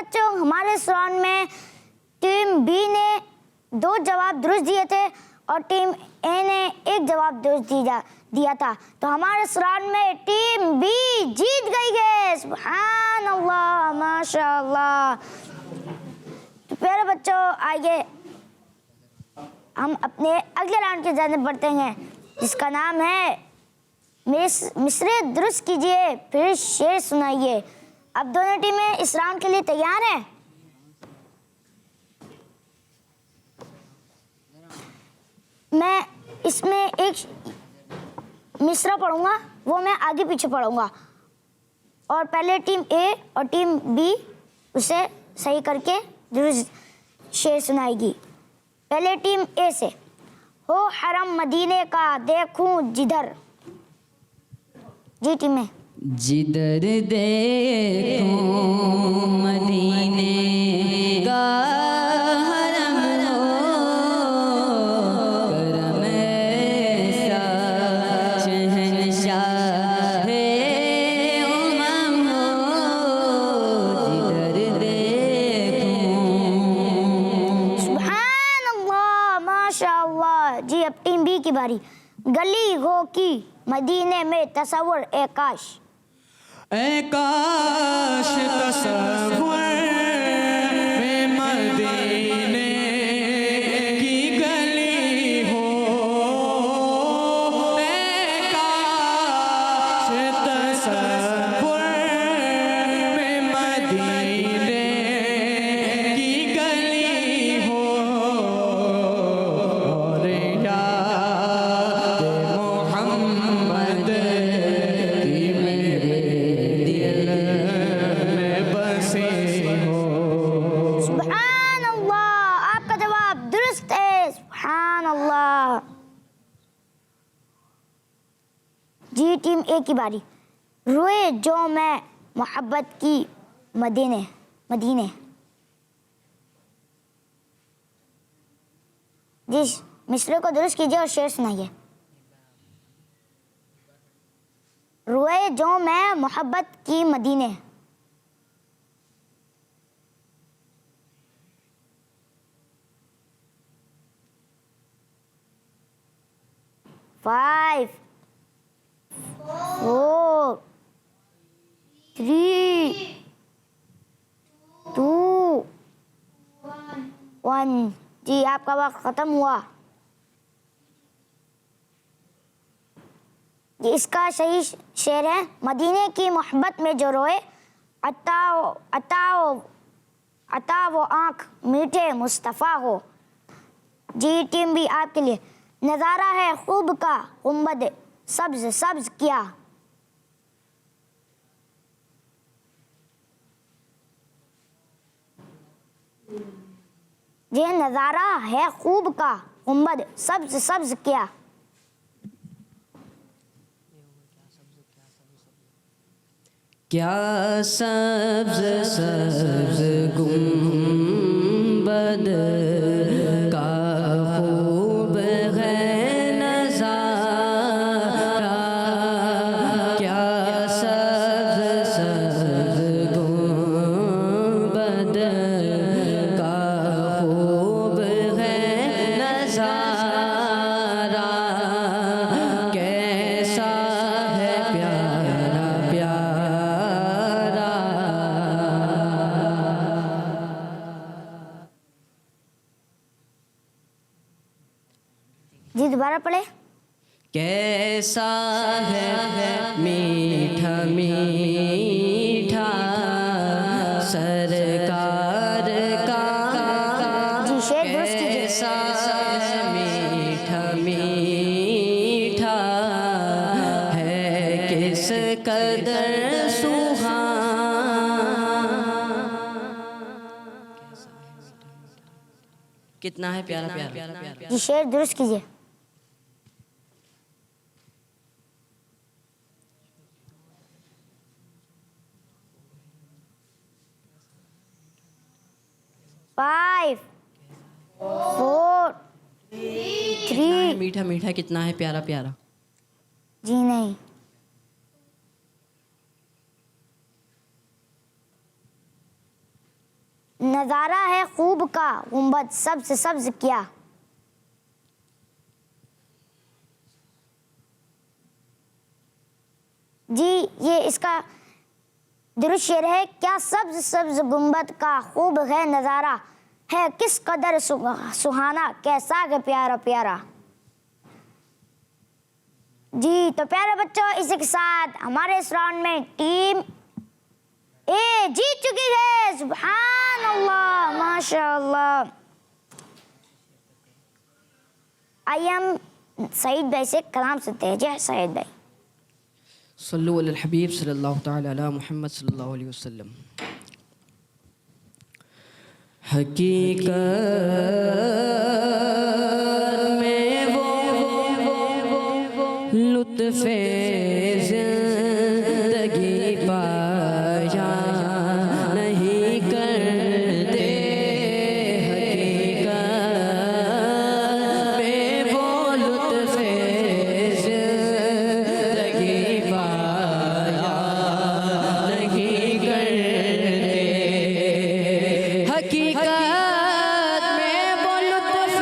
بچوں ہمارے اس راؤنڈ میں ٹیم بی نے 2 جواب درست دیے تھے اور ٹیم اے نے 1 جواب درست دیا تھا، تو ہمارے اس راؤنڈ میں ٹیم بی جیت گئی ہے. سبحان اللہ، ماشاء اللہ. تو پیارے بچوں آئیے ہم اپنے اگلے راؤنڈ کی جانب بڑھتے ہیں جس کا نام ہے مصرع درست کیجئے پھر شعر سنائیے. اب دونوں ٹیمیں اس راؤنڈ کے لیے تیار ہیں؟ میں اس میں ایک مصرع پڑھوں گا، وہ میں آگے پیچھے پڑھوں گا اور پہلے ٹیم اے اور ٹیم بی اسے صحیح کر کے درست شعر سنائے گی. پہلے ٹیم اے سے. ہو حرم مدینے کا دیکھوں جدھر. جی ٹیم اے. جدھر دیکھوں مدینے کا حرم ہو، کرم ایسا شہنشاہ امم ہو، جدھر دیکھوں. سبحان اللہ، ماشاء اللہ. جی اب ٹیم بی کی باری. گلی ہو کی مدینے میں تصور اے کاش. اے کاش تصور میں مدینے کی گلی ہو، اے کاش تصور میں مدینے کی گلی ہو، اور یاد محمد کی میرے دل میں بسی ہو. سبحان اللہ، آپ کا جواب درست ہے. سبحان اللہ. جی ٹیم اے کی باری. روئے جو میں محبت کی مدینے. جی مصرع کو درست کیجیے اور شعر سنائیے. روئے جو میں محبت کی مدینے. Five, 4, 3, 2, 1. جی آپ کا وقت ختم ہوا. جی اس کا صحیح شعر ہے: مدینے کی محبت میں جو روئے، عطا وہ آنکھ میٹھے مصطفیٰ ہو. جی ٹیم بھی آپ کے لیے. نظارہ ہے خوب کا گنبد سبز سبز کیا. جی نظارہ ہے خوب کا گنبد سبز سبز کیا. کیا سبز سبز گنبد کا خوب ہے نظارہ، کیا سبز سبز گنبد کا خوب ہے نظارہ، کیسا ہے پیارا پیارا. جی دوبارہ پڑھے. کیسا ہے میٹھا میٹھا سرکار کا. جی شعر درست کیجیے. کیسا ہے میٹھا میٹھا ہے کس قدر کتنا ہے پیارا پیارا. جی شعر درست کیجیے. Five, 4, 3. میٹھا میٹھا کتنا ہے پیارا پیارا. جی نہیں. نظارہ ہے خوب کا گنبد سبز سبز کیا. جی یہ اس کا درست شعر ہے. کیا سبز سبز گنبد کا خوب ہے نظارہ, ہے کس قدر سہانا, کیسا کہ پیارا پیارا. جی تو پیارے بچوں, اسی کے ساتھ ہمارے اس راؤنڈ میں ٹیم اے جیت چکی ہے. سبحان اللہ, ماشاء اللہ. آئیے ہم سعید بھائی سے کلام سنتے ہیں. جی سعید بھائی. صلو علی الحبیب صلی اللہ تعالی علی محمد صلی اللہ علیہ وسلم. حقیقت میں وہ لطف زندگی پایا نہیں کرتے. حقیقت میں وہ لطف زندگی پایا نہیں کرتے. حقیقت میں وہ لطف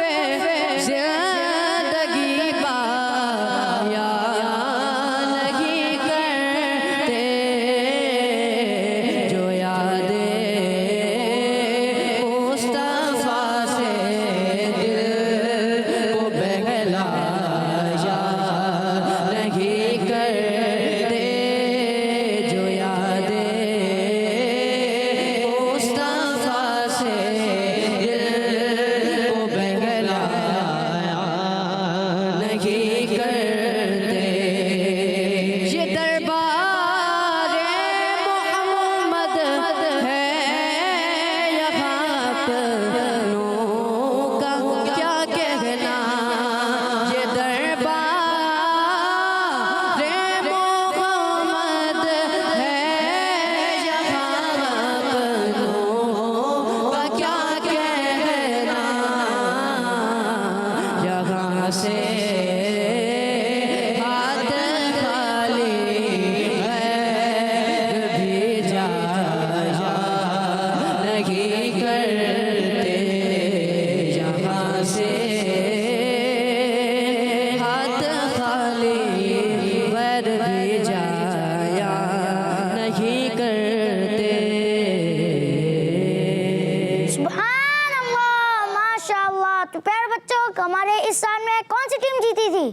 زندگی پایا نہیں کرتے. جو یادیں مصطفیٰ سے دل کو بہلایا نہیں کرتے. جو یادیں مصطفیٰ سے دل کو بہلایا نہیں کرتے. یہ دربار محمد ہے یہاں پروں کا کیا کہنا. یہ دربار محمد ہے یہاں پروں کا کیا کہنا. یہاں سے ہاتھ خالی غیر بھی جایا نہیں کرتے. یہاں سے ہاتھ خالی غیر بھی جایا نہیں کرتے. سبحان اللہ, ماشاء اللہ. تو پیارے بچوں, ہمارے اس سال میں کون سی ٹیم جیتی تھی؟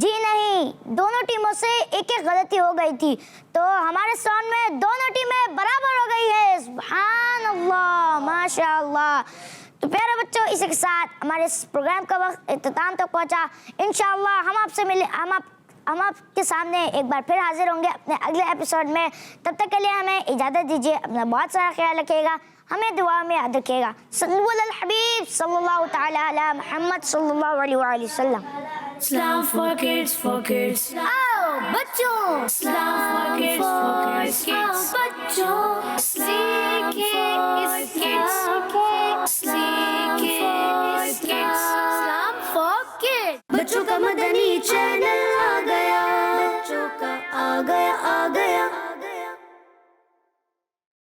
جی نہیں, دونوں ٹیموں سے ایک ایک غلطی ہو گئی تھی. تو ہمارے سال میں دونوں ٹیمیں برابر ہو گئی ہے. سبحان اللہ, ماشاء اللہ. تو پیارے بچوں, اسی کے ساتھ ہمارے اس پروگرام کا وقت اختتام تک پہنچا. انشاءاللہ ہم آپ سے ملے, ہم آپ کے سامنے ایک بار پھر حاضر ہوں گے اپنے اگلے ایپیسوڈ میں. تب تک کے لیے ہمیں اجازت دیجیے. اپنا بہت سارا خیال رکھیے گا, ہمیں دعا میں یاد رکھیے گا. صلو علی الحبیب صلی اللہ تعالی علی محمد صلی اللہ علیہ وآلہ وسلم. Islam for kids, for kids. آؤ بچوں, Islam for kids, for kids. آؤ بچوں.